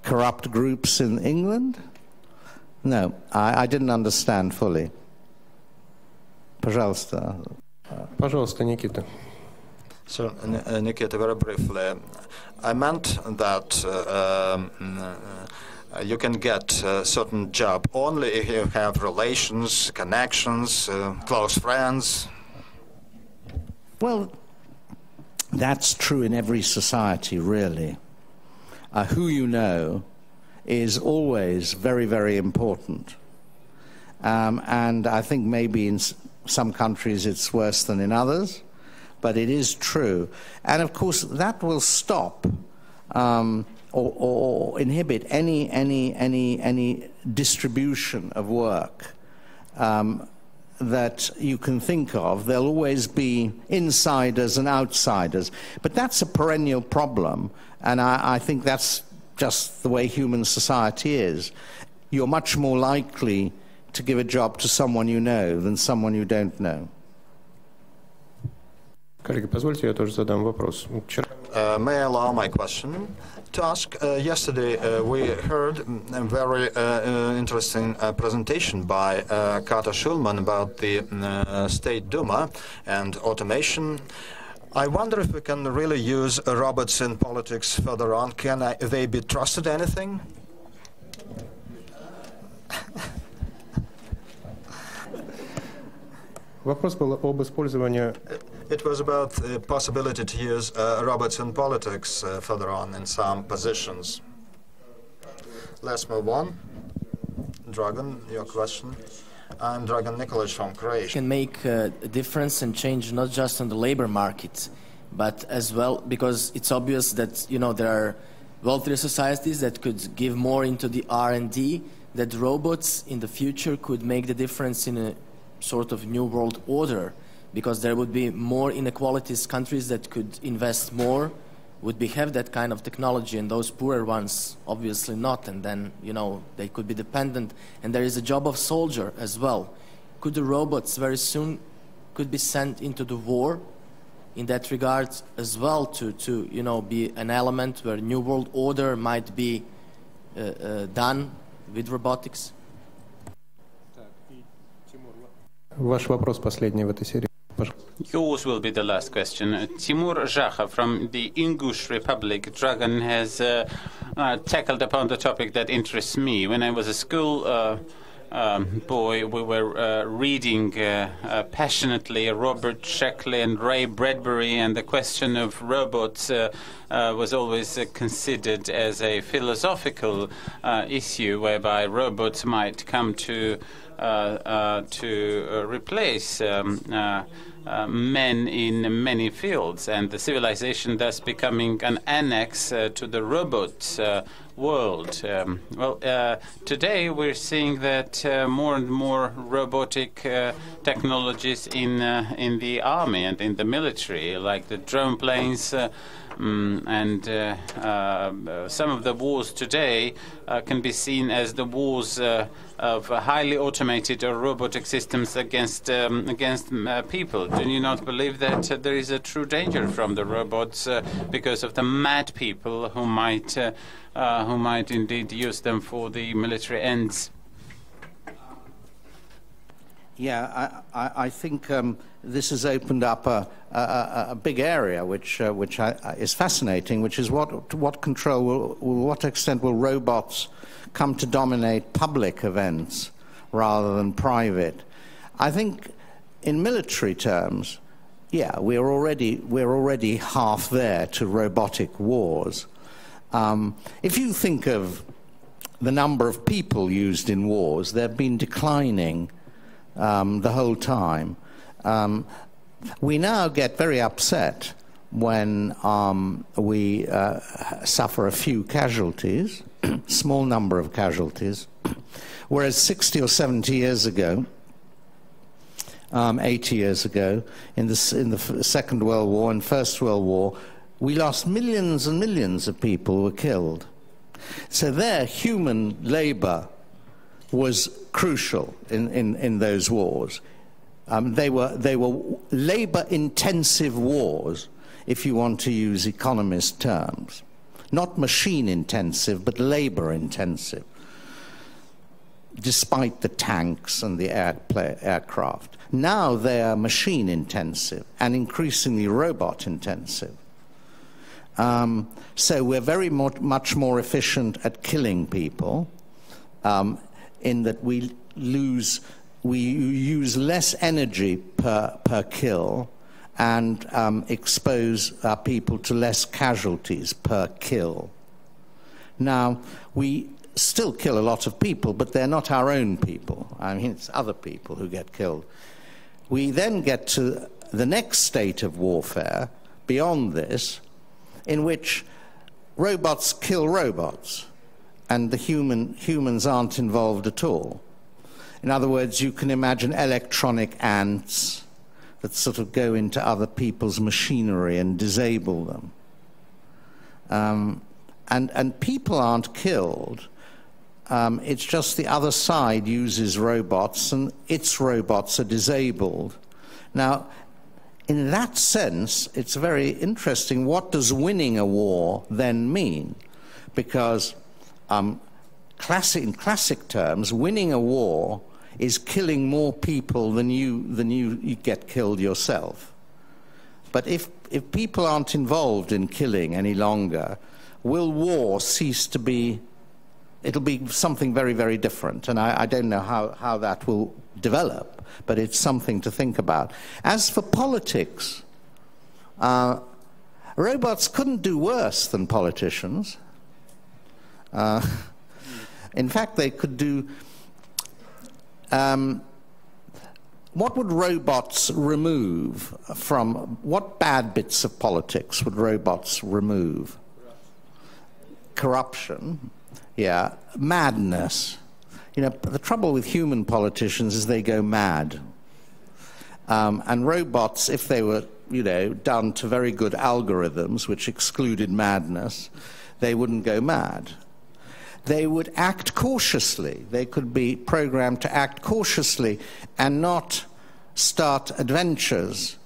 corrupt groups in England? No, I didn't understand fully. Пожалуйста. Пожалуйста, Никита. So, Nikita, very briefly, I meant that you can get a certain job only if you have relations, connections, close friends. Well, that's true in every society, really. Who you know is always very, very important. And I think maybe in some countries it's worse than in others. But it is true. And of course, that will stop or inhibit any distribution of work that you can think of. There'll always be insiders and outsiders. But that's a perennial problem, and I think that's just the way human society is. You're much more likely to give a job to someone you know than someone you don't know. Коллеги, позвольте, я тоже задам вопрос. May I allow my question to ask? Yesterday we heard a very interesting presentation by Kata Schulman about the State Duma and automation. I wonder if we can really use robots in politics further on. Can they be trusted anything? Вопрос был об использовании. It was about the possibility to use robots in politics further on in some positions. Let's move on. Dragan, your question. I'm Dragan Nikolic from Croatia. Can make a difference and change not just on the labor market, but as well because it's obvious that there are wealthier societies that could give more into the R&D. That robots in the future could make the difference in a sort of new world order, because there would be more inequalities. Countries that could invest more would have that kind of technology, and those poorer ones obviously not, and then they could be dependent. And there is a job of soldier as well. Could the robots very soon could be sent into the war in that regard as well, to be an element where new world order might be done with robotics? Ваш вопрос последний в этой серии. Yours will be the last question. Timur Zhacha from the Ingush Republic. Dragan has tackled upon the topic that interests me. When I was a school boy, we were reading passionately Robert Sheckley and Ray Bradbury, and the question of robots was always considered as a philosophical issue, whereby robots might come to replace men in many fields, and the civilization thus becoming an annex to the robot world. Today we're seeing that more and more robotic technologies in the army and in the military, like the drone planes, Some of the wars today can be seen as the wars of highly automated or robotic systems against people. Do you not believe that there is a true danger from the robots because of the mad people who might indeed use them for the military ends? Yeah, I think this has opened up a big area which is fascinating, which is to what extent will robots come to dominate public events rather than private? I think in military terms, yeah, we're already half there to robotic wars. If you think of the number of people used in wars, they've been declining the whole time. We now get very upset when we suffer a few casualties, small number of casualties, whereas 60 or 70 years ago, 80 years ago, in the Second World War and First World War, we lost millions and millions of people were killed. So their human labor was crucial in those wars. They were labor-intensive wars, if you want to use economist terms. Not machine-intensive, but labor-intensive, despite the tanks and the aircraft. Now they are machine-intensive and increasingly robot-intensive. So we're very much more efficient at killing people, in that we use less energy per kill and expose our people to less casualties per kill. Now, we still kill a lot of people, but they're not our own people. I mean, it's other people who get killed. We then get to the next state of warfare, beyond this, in which robots kill robots, and the humans aren't involved at all. In other words, you can imagine electronic ants that sort of go into other people's machinery and disable them. And people aren't killed. It's just the other side uses robots, and its robots are disabled. Now, in that sense, it's very interesting. What does winning a war then mean? Because in classic terms, winning a war is killing more people than you get killed yourself. But if people aren't involved in killing any longer, will war cease to be? It'll be something very, very different, and I don't know how that will develop, but it's something to think about. As for politics, robots couldn't do worse than politicians. In fact, they could do... what would robots remove from... What bad bits of politics would robots remove? Corruption. Yeah. Madness. You know, the trouble with human politicians is they go mad. And robots, if they were, you know, done to very good algorithms which excluded madness, they wouldn't go mad. They would act cautiously. They could be programmed to act cautiously and not start adventures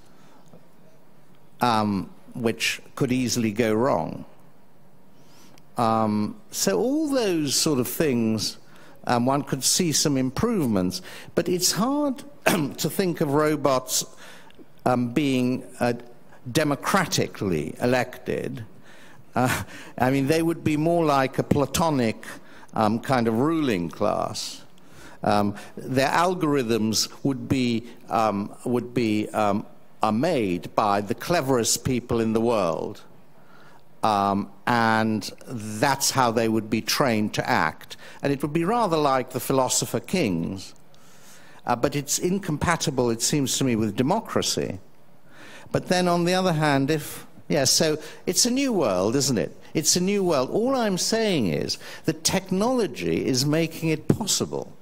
which could easily go wrong. So all those sort of things, one could see some improvements, but it's hard to think of robots being democratically elected. I mean, they would be more like a Platonic kind of ruling class. Their algorithms would be made by the cleverest people in the world, and that's how they would be trained to act. And it would be rather like the philosopher kings, but it's incompatible, it seems to me, with democracy. But then on the other hand, so it's a new world, isn't it? It's a new world. All I'm saying is that technology is making it possible.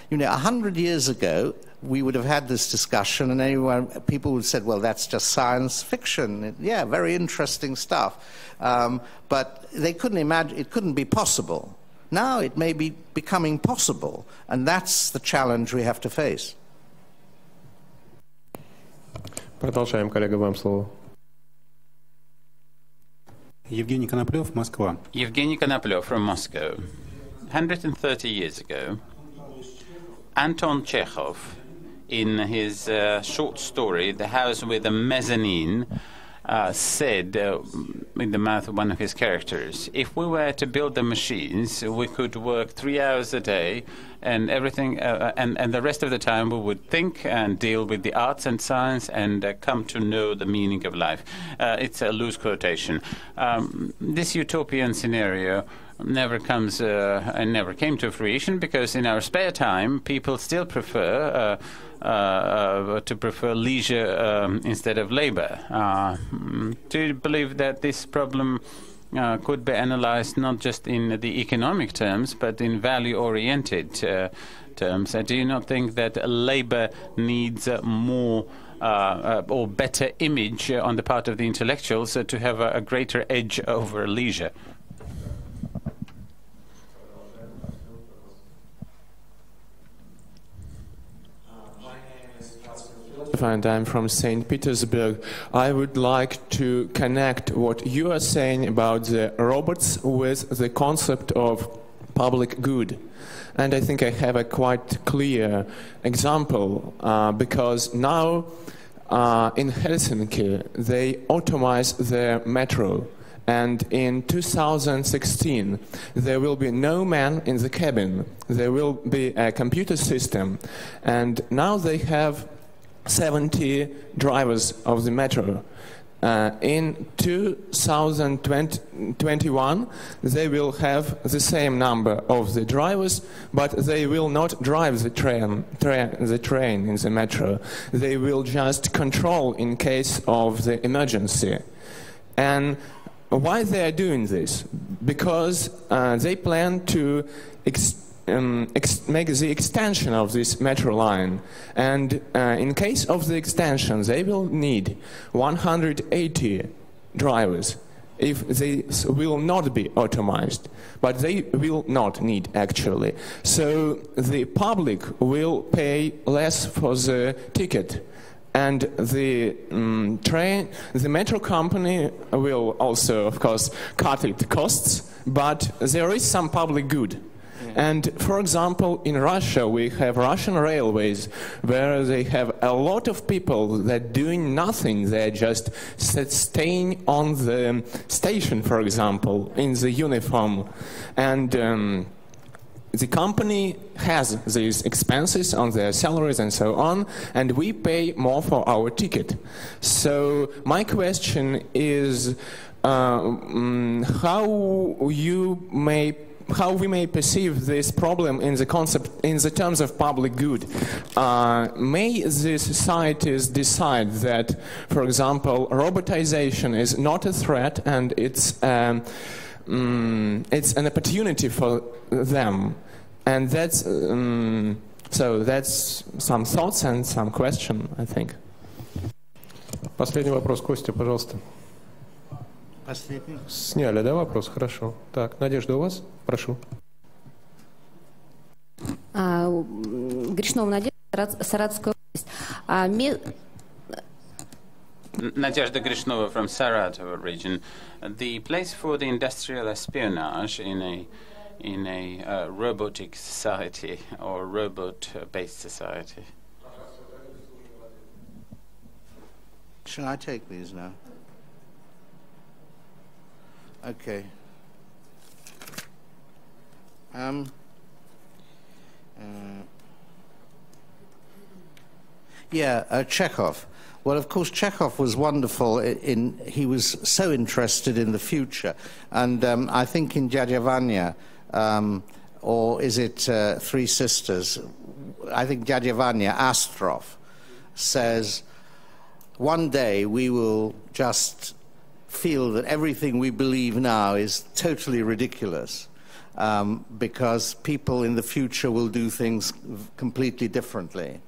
You know, 100 years ago, we would have had this discussion, and people would have said, well, that's just science fiction. Yeah, very interesting stuff. But they couldn't imagine, it couldn't be possible. Now it may be becoming possible, and that's the challenge we have to face. Продолжаем, коллега, вам слово. Евгений Коноплев, Москва. Evgeny Konoplев from Moscow. 130 years ago, Anton Chekhov, in his short story, The House with a Mezzanine, said in the mouth of one of his characters, if we were to build the machines, we could work 3 hours a day, and everything, and the rest of the time we would think and deal with the arts and science and come to know the meaning of life. It's a loose quotation. This utopian scenario never comes and never came to fruition, because in our spare time people still prefer leisure instead of labor. Do you believe that this problem could be analyzed not just in the economic terms, but in value-oriented terms? Do you not think that labor needs more or better image on the part of the intellectuals to have a greater edge over leisure? And I'm from St. Petersburg. I would like to connect what you are saying about the robots with the concept of public good. And I think I have a quite clear example, because now in Helsinki they automate the metro. And in 2016, there will be no man in the cabin. There will be a computer system. And now they have 70 drivers of the metro. In 2021, they will have the same number of the drivers, but they will not drive the train in the metro. They will just control in case of the emergency. And why they are doing this? Because they plan to make the extension of this metro line, and in case of the extension they will need 180 drivers if they will not be automated, but they will not need actually. So the public will pay less for the ticket, and the metro company will also, of course, cut its costs, but there is some public good. And for example, in Russia we have Russian railways where they have a lot of people that doing nothing. They're just staying on the station, for example, in the uniform. And the company has these expenses on their salaries and so on, and we pay more for our ticket. So my question is how we may perceive this problem in the concept, in the terms of public good. May the societies decide that, for example, robotization is not a threat and it's an opportunity for them, and that's so that's some thoughts and some question, I think. Последний вопрос, Костя, пожалуйста. Сняли, да, вопрос? Хорошо. Так, Надежда, у вас? Прошу. Гришнова Надежда, Саратовская область. Nadezhda Grishnova from Saratov region. The place for the industrial espionage in a robotic society or robot-based society. Shall I take these now? Okay. Chekhov. Well, of course, Chekhov was wonderful he was so interested in the future. And I think in Dядя Vanya, or is it Three Sisters, I think Dядя Vanya, Astrov, says, one day we will just feel that everything we believe now is totally ridiculous, because people in the future will do things completely differently.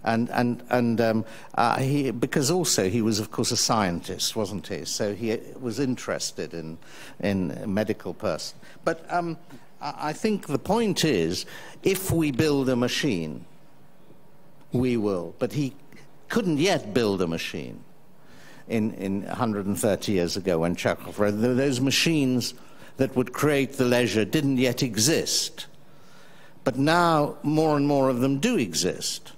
Because also he was, of course, a scientist, wasn't he? So he was interested in a medical person. But I think the point is, if we build a machine, we will. But he couldn't yet build a machine in 130 years ago when Chekhov wrote. Those machines that would create the leisure didn't yet exist. But now more and more of them do exist.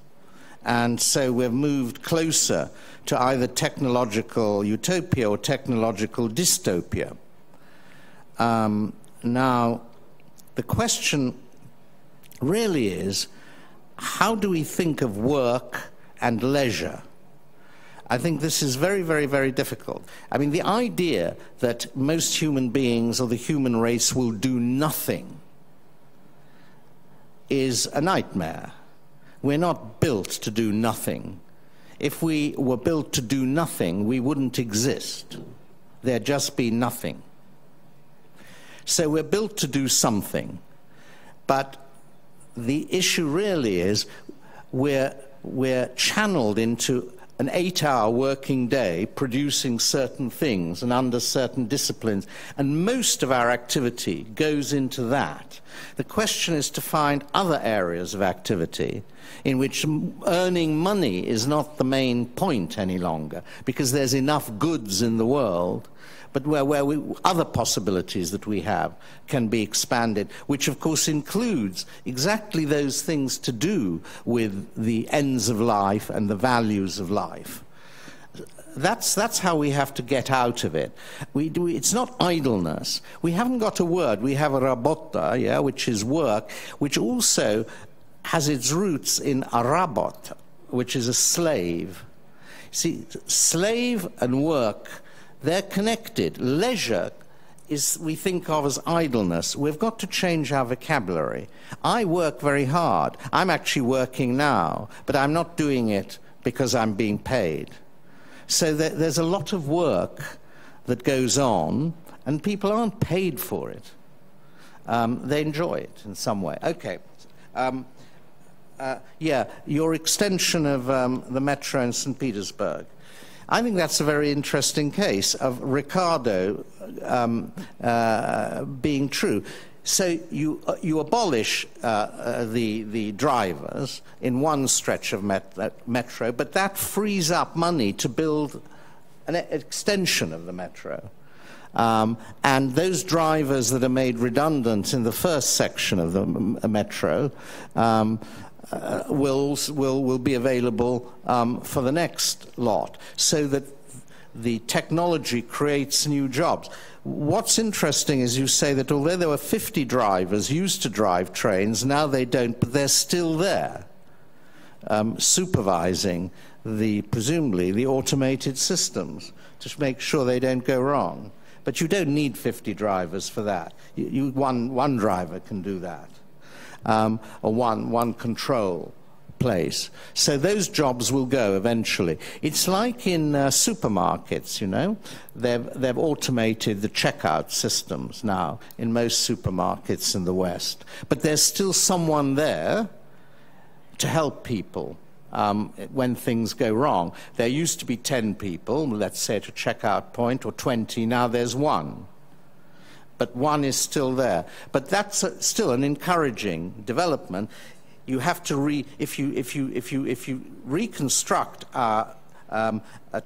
And so we've moved closer to either technological utopia or technological dystopia. Now, the question really is, how do we think of work and leisure? I think this is very, very, very difficult. I mean, the idea that most human beings or the human race will do nothing is a nightmare. We're not built to do nothing. If we were built to do nothing, we wouldn't exist. There'd just be nothing. So we're built to do something. But the issue really is we're channeled into an 8-hour working day producing certain things and under certain disciplines, and most of our activity goes into that. The question is to find other areas of activity in which earning money is not the main point any longer, because there's enough goods in the world, but where other possibilities that we have can be expanded, which of course includes exactly those things to do with the ends of life and the values of life. That's how we have to get out of it. It's not idleness. We haven't got a word. We have a rabota, yeah, which is work, which also has its roots in a rabot, which is a slave. See, slave and work, they're connected. Leisure is, we think of as idleness. We've got to change our vocabulary. I work very hard. I'm actually working now, but I'm not doing it because I'm being paid. So there's a lot of work that goes on, and people aren't paid for it. They enjoy it in some way. Okay. Yeah, your extension of the metro in St. Petersburg. I think that's a very interesting case of Ricardo being true. So you abolish the drivers in one stretch of metro, but that frees up money to build an extension of the metro. And those drivers that are made redundant in the first section of the metro will be available for the next lot, so that the technology creates new jobs. What's interesting is you say that although there were 50 drivers used to drive trains, now they don't, but they're still there, supervising presumably the automated systems to make sure they don't go wrong. But you don't need 50 drivers for that. One driver can do that. Or one control place. So those jobs will go eventually. It's like in supermarkets, you know. They've automated the checkout systems now in most supermarkets in the West. But there's still someone there to help people when things go wrong. There used to be 10 people, let's say, at a checkout point, or 20. Now there's one. But one is still there. But that's still an encouraging development. You have to if you reconstruct a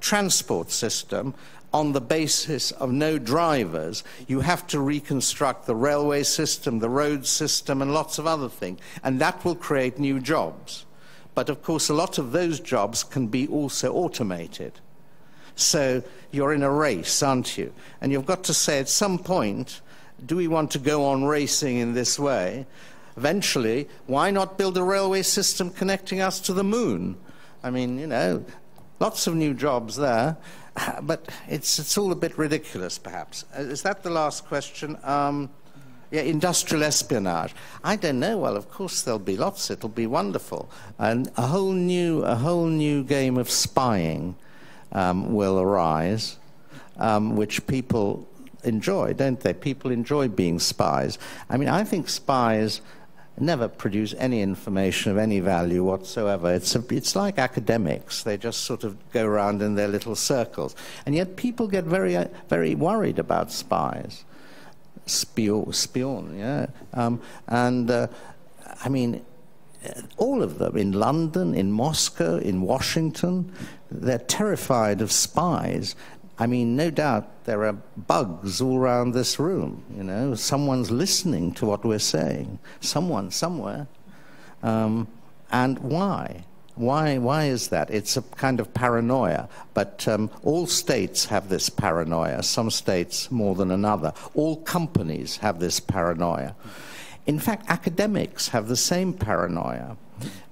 transport system on the basis of no drivers, you have to reconstruct the railway system, the road system, and lots of other things, and that will create new jobs. But of course, a lot of those jobs can be also automated. So you're in a race, aren't you? And you've got to say at some point, do we want to go on racing in this way? Eventually, why not build a railway system connecting us to the moon? I mean, you know, lots of new jobs there, but it's all a bit ridiculous, perhaps. Is that the last question? Yeah, industrial espionage. I don't know. Well, of course there'll be lots. It'll be wonderful, and a whole new game of spying will arise, which people enjoy, don't they? People enjoy being spies. I mean, I think spies never produce any information of any value whatsoever. It's like academics. They just sort of go around in their little circles. And yet people get very, very worried about spies. Spion, yeah. I mean, all of them, in London, in Moscow, in Washington, they're terrified of spies. I mean, no doubt there are bugs all around this room, you know. Someone's listening to what we're saying. Someone, somewhere. And why? Why is that? It's a kind of paranoia. But all states have this paranoia, some states more than another. All companies have this paranoia. In fact, academics have the same paranoia.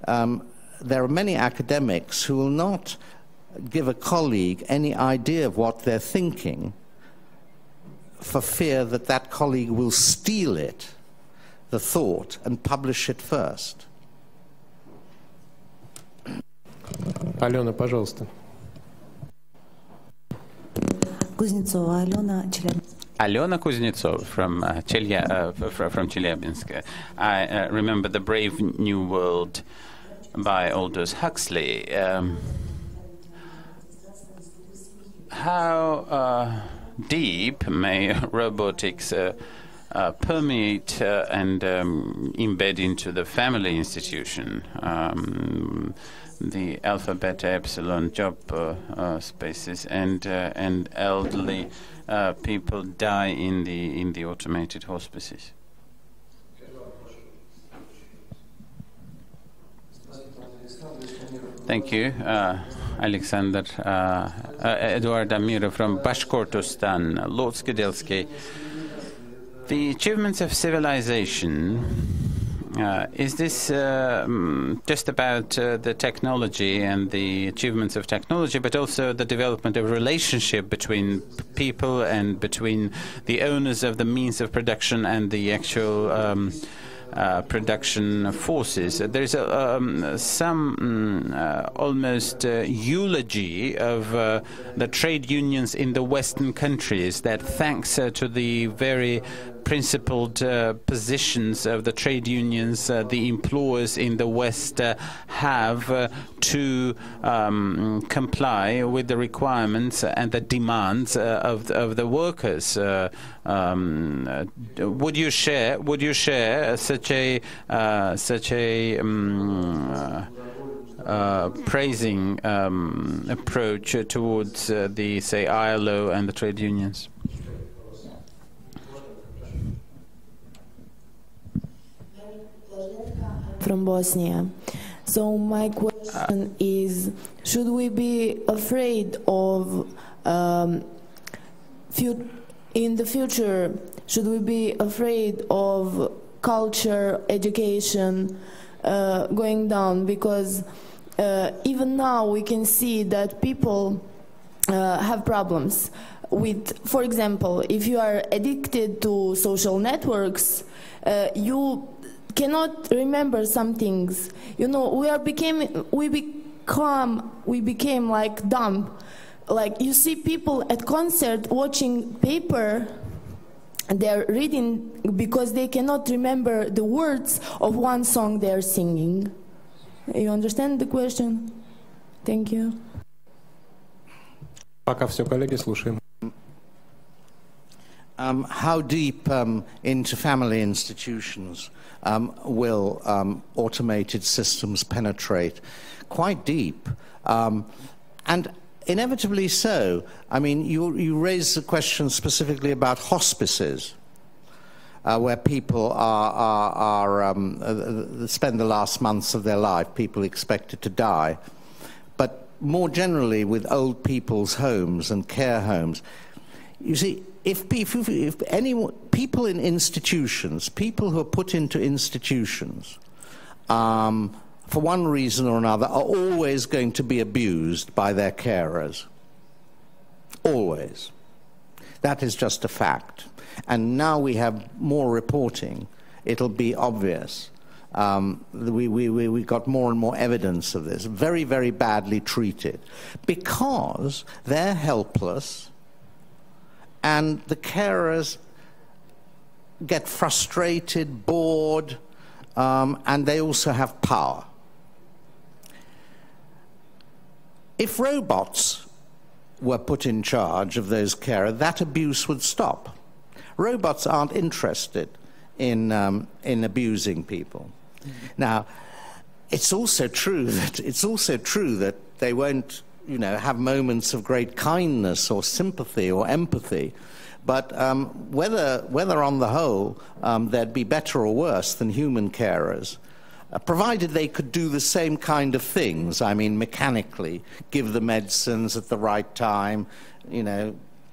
There are many academics who will not give a colleague any idea of what they're thinking for fear that that colleague will steal it, the thought, and publish it first. Алена, пожалуйста. Kuznetsova Alena, Chelyabinsk. Alena Kuznetsova from Chelyabinsk. I remember The Brave New World by Aldous Huxley. How deep may robotics permeate and embed into the family institution? The alpha, beta, epsilon job spaces, and elderly people die in the automated hospices. Thank you, Alexander. Eduard Amirov from Bashkortostan. Lord Skidelsky, the achievements of civilization, is this just about the technology and the achievements of technology, but also the development of relationship between people and between the owners of the means of production and the actual production forces? There's some almost eulogy of the trade unions in the Western countries, that thanks to the very principled positions of the trade unions, the employers in the West have to comply with the requirements and the demands of the workers. Would you share such a praising approach towards the, say, ILO and the trade unions? From Bosnia. So my question is, should we be afraid of in the future, should we be afraid of culture, education going down? Because even now we can see that people have problems with, for example, if you are addicted to social networks, you cannot remember some things. You know, we became like dumb. Like, you see people at concert watching paper, they're reading because they cannot remember the words of one song they're singing. You understand the question? Thank you. Пока все, коллеги, слушаем. How deep into family institutions will automated systems penetrate? Quite deep, and inevitably so. I mean, you raise the question specifically about hospices, where people spend the last months of their life, people expected to die. But more generally with old people's homes and care homes, you see, if people in institutions, people who are put into institutions, for one reason or another, are always going to be abused by their carers. Always. That is just a fact. And now we have more reporting. It'll be obvious. We got more and more evidence of this. Very, very badly treated. Because they're helpless, and the carers get frustrated, bored, and they also have power. If robots were put in charge of those carers, that abuse would stop. Robots aren't interested in abusing people. Now, it's also true that they won't, have moments of great kindness or sympathy or empathy. But whether on the whole they'd be better or worse than human carers, provided they could do the same kind of things, I mean, mechanically, give the medicines at the right time,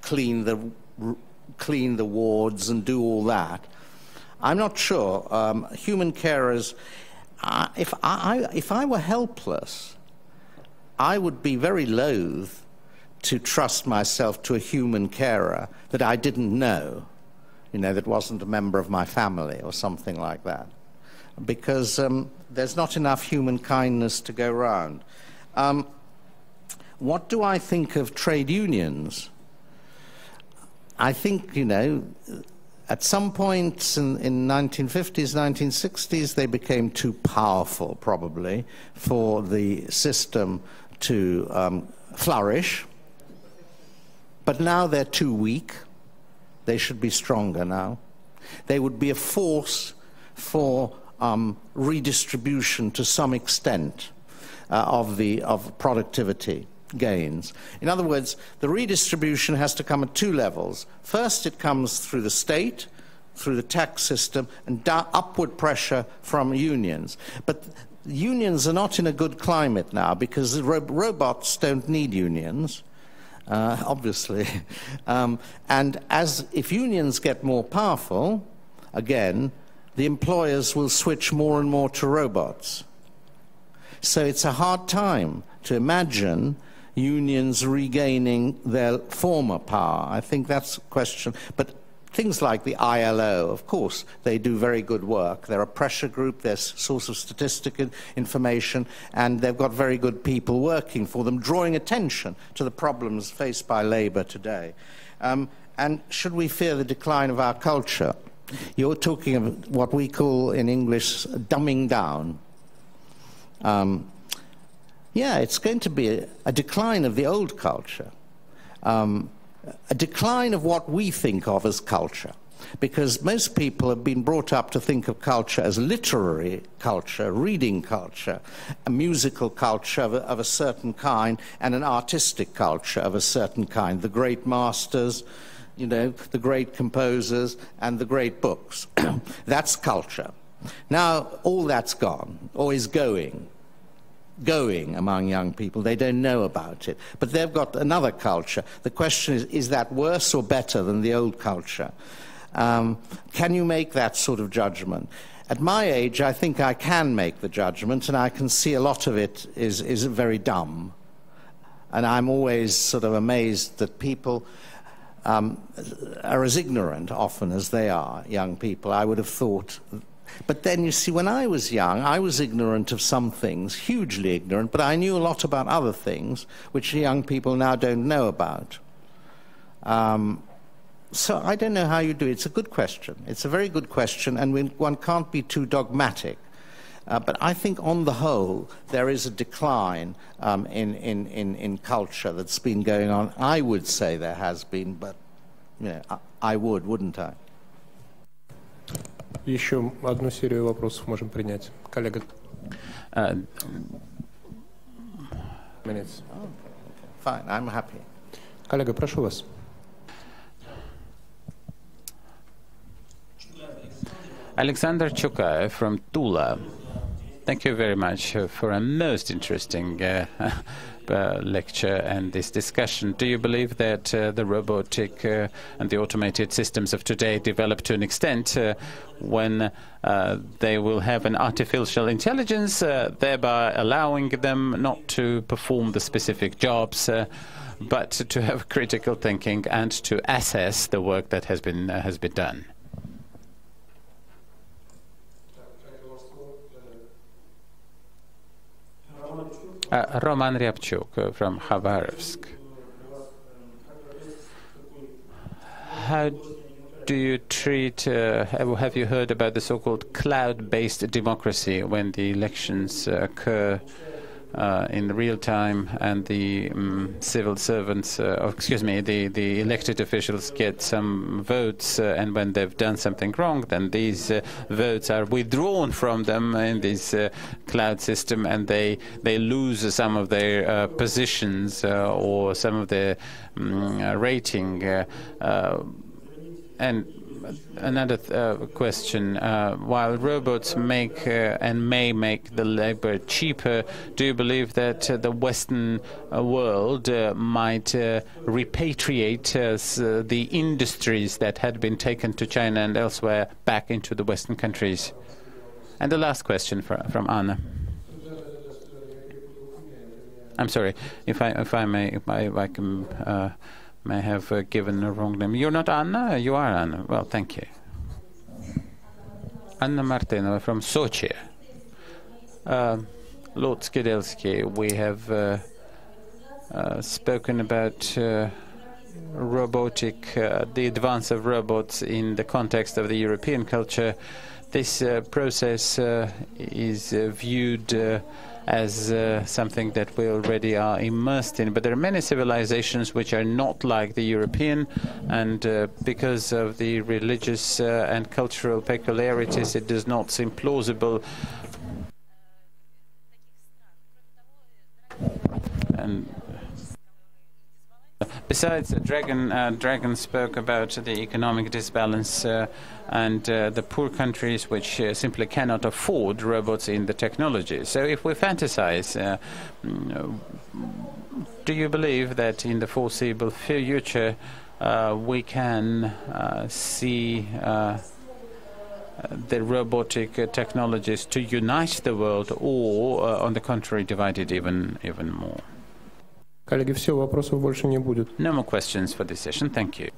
clean the wards and do all that, I'm not sure. Human carers, if I were helpless, I would be very loath to trust myself to a human carer that I didn't know, that wasn't a member of my family or something like that, because there's not enough human kindness to go round. What do I think of trade unions? I think, at some point in 1950s, 1960s, they became too powerful, probably, for the system to flourish. But now they're too weak. They should be stronger now. They would be a force for redistribution to some extent of productivity gains. In other words, the redistribution has to come at two levels. First, it comes through the state, through the tax system, and upward pressure from unions. But unions are not in a good climate now, because robots don't need unions. Obviously. And if unions get more powerful, again, the employers will switch more and more to robots. So it's a hard time to imagine unions regaining their former power. I think that's a question. But things like the ILO, of course, they do very good work. They're a pressure group, they're a source of statistical information, and they've got very good people working for them, drawing attention to the problems faced by labor today. And should we fear the decline of our culture? You're talking of what we call in English dumbing down. Yeah, it's going to be a decline of the old culture. A decline of what we think of as culture, because most people have been brought up to think of culture as literary culture, reading culture, a musical culture of a certain kind, and an artistic culture of a certain kind. The great masters, the great composers, and the great books. That's culture. Now, all that's gone, or is going among young people. They don't know about it. But they've got another culture. The question is that worse or better than the old culture? Can you make that sort of judgment? At my age, I think I can make the judgment, and I can see a lot of it is very dumb. And I'm always sort of amazed that people are as ignorant often as they are, young people. I would have thought. But then, you see, when I was young, I was ignorant of some things, hugely ignorant, but I knew a lot about other things, which young people now don't know about. So I don't know how you do it. It's a good question. It's a very good question, and one can't be too dogmatic. But I think, on the whole, there is a decline in culture that's been going on. I would say there has been, but I would, wouldn't I? Еще одну серию вопросов можем принять. Коллега. Minutes. Fine, I'm happy. Коллега, прошу вас. Alexander Chukayev from Tula. Thank you very much for a most interesting lecture and this discussion. Do you believe that the robotic and the automated systems of today develop to an extent when they will have an artificial intelligence, thereby allowing them not to perform the specific jobs, but to have critical thinking and to assess the work that has been done? Roman Ryabchuk from Khabarovsk. How do you treat, have you heard about the so-called cloud-based democracy, when the elections occur in real time and the civil servants, the elected officials get some votes, and when they've done something wrong, then these votes are withdrawn from them in this cloud system, and they lose some of their positions or some of their rating. And another question, while robots make and may make the labor cheaper, do you believe that the Western world might repatriate the industries that had been taken to China and elsewhere back into the Western countries? And the last question from Anna. I'm sorry, if I may have given a wrong name. You're not Anna? You are Anna. Well, thank you. Anna Martinova from Sochi. Lord Skidelsky, we have spoken about robotic, the advance of robots in the context of the European culture. This process is viewed as something that we already are immersed in. But there are many civilizations which are not like the European, and because of the religious and cultural peculiarities, it does not seem plausible. And besides, Dragon spoke about the economic disbalance and the poor countries which simply cannot afford robots in the technology. So if we fantasize, do you believe that in the foreseeable future we can see the robotic technologies to unite the world, or on the contrary, divide it even more? Коллеги, все, вопросов больше не будет. No more questions for this session. Thank you.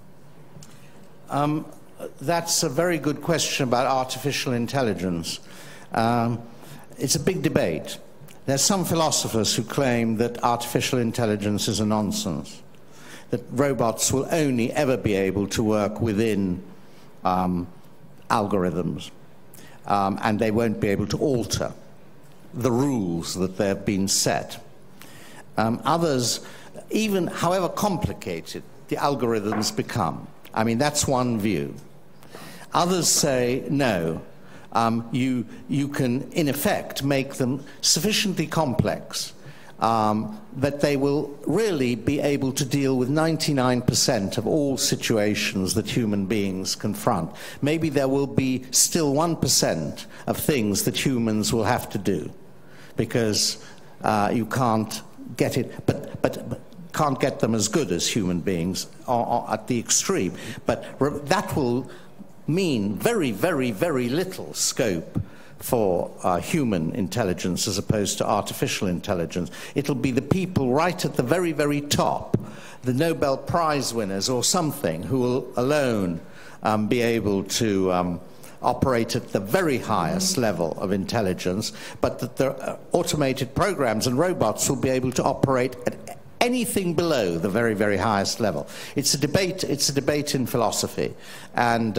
That's a very good question about artificial intelligence. It's a big debate. There's some philosophers who claim that artificial intelligence is a nonsense, that robots will only ever be able to work within algorithms, and they won't be able to alter the rules that they've been set. Others, even however complicated the algorithms become, I mean, that's one view. Others say, no, you can, in effect, make them sufficiently complex that they will really be able to deal with 99% of all situations that human beings confront. Maybe there will be still 1% of things that humans will have to do, because you can't get it, but can't get them as good as human beings or at the extreme. But that will mean very, very, very little scope for human intelligence as opposed to artificial intelligence. It'll be the people right at the very, very top, the Nobel Prize winners or something, who will alone be able to operate at the very highest level of intelligence, but that the automated programs and robots will be able to operate at anything below the very, very highest level. It's a debate in philosophy. And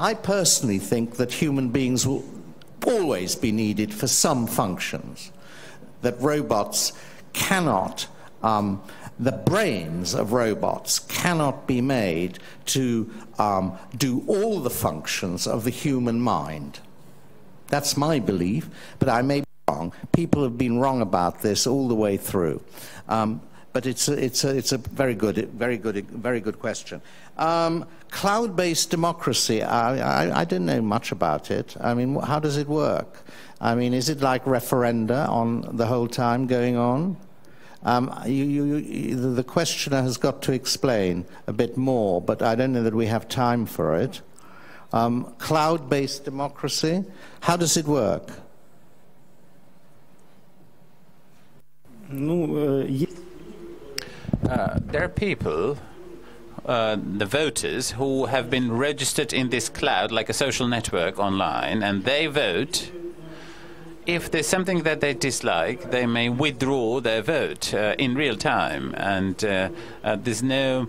I personally think that human beings will always be needed for some functions, that robots cannot, the brains of robots cannot be made to do all the functions of the human mind. That's my belief, but I may be wrong. People have been wrong about this all the way through. But it's a very good question. Cloud-based democracy, I don't know much about it. I mean, how does it work? I mean, is it like referenda on the whole time going on? The questioner has got to explain a bit more, but I don't know that we have time for it. Cloud-based democracy, how does it work? There are people, the voters, who have been registered in this cloud, like a social network online, and they vote if there's something that they dislike, they may withdraw their vote in real time, and there's no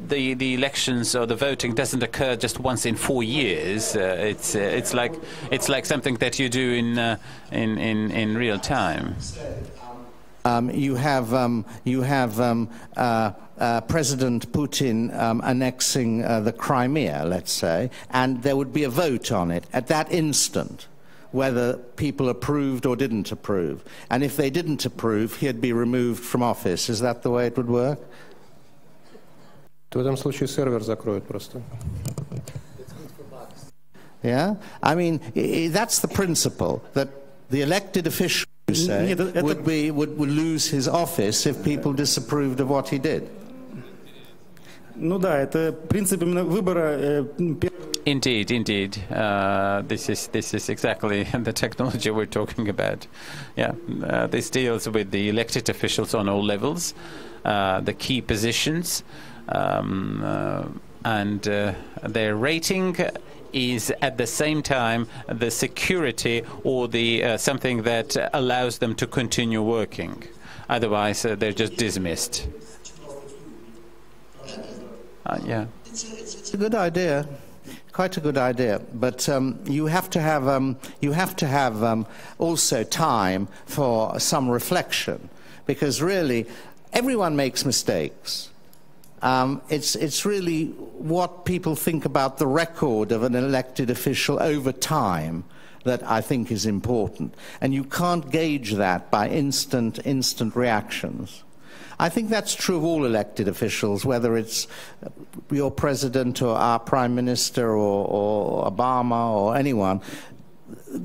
the elections or the voting doesn't occur just once in 4 years. It's like something that you do in real time. You have President Putin annexing the Crimea, let's say, and there would be a vote on it at that instant, whether people approved or didn't approve. And if they didn't approve, he'd be removed from office. Is that the way it would work? В этом случае сервер закроют просто. Yeah? I mean, that's the principle, that the elected official, you say, would lose his office if people disapproved of what he did. Ну да, это принцип именно выбора. Indeed. This is exactly the technology we're talking about. Yeah, this deals with the elected officials on all levels, the key positions, and their rating is at the same time the security or the something that allows them to continue working. Otherwise, they're just dismissed. Yeah, it's a good idea, quite a good idea. But you have to have also time for some reflection, because really everyone makes mistakes. It's really what people think about the record of an elected official over time that I think is important, and you can't gauge that by instant reactions. I think that's true of all elected officials, whether it's your president or our prime minister or Obama or anyone.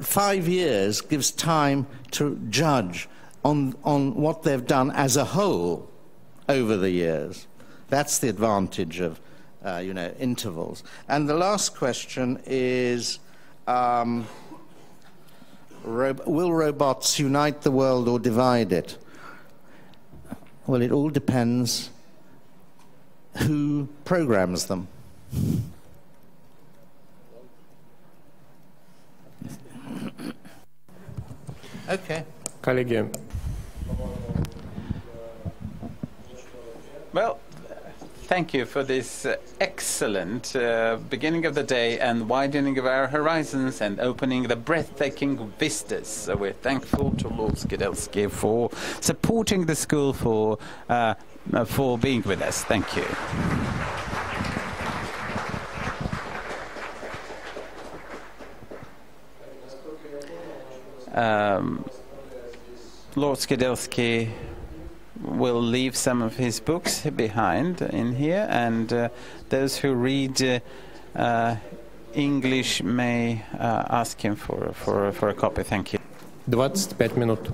5 years gives time to judge on what they've done as a whole over the years. That's the advantage of intervals. And the last question is, will robots unite the world or divide it? Well, it all depends who programs them. Okay. Коллеги. Well, thank you for this excellent beginning of the day and widening of our horizons and opening the breathtaking vistas. So we're thankful to Lord Skidelsky for supporting the school, for being with us. Thank you. Lord Skidelsky will leave some of his books behind in here, and those who read English may ask him for a copy. Thank you. 25 минут.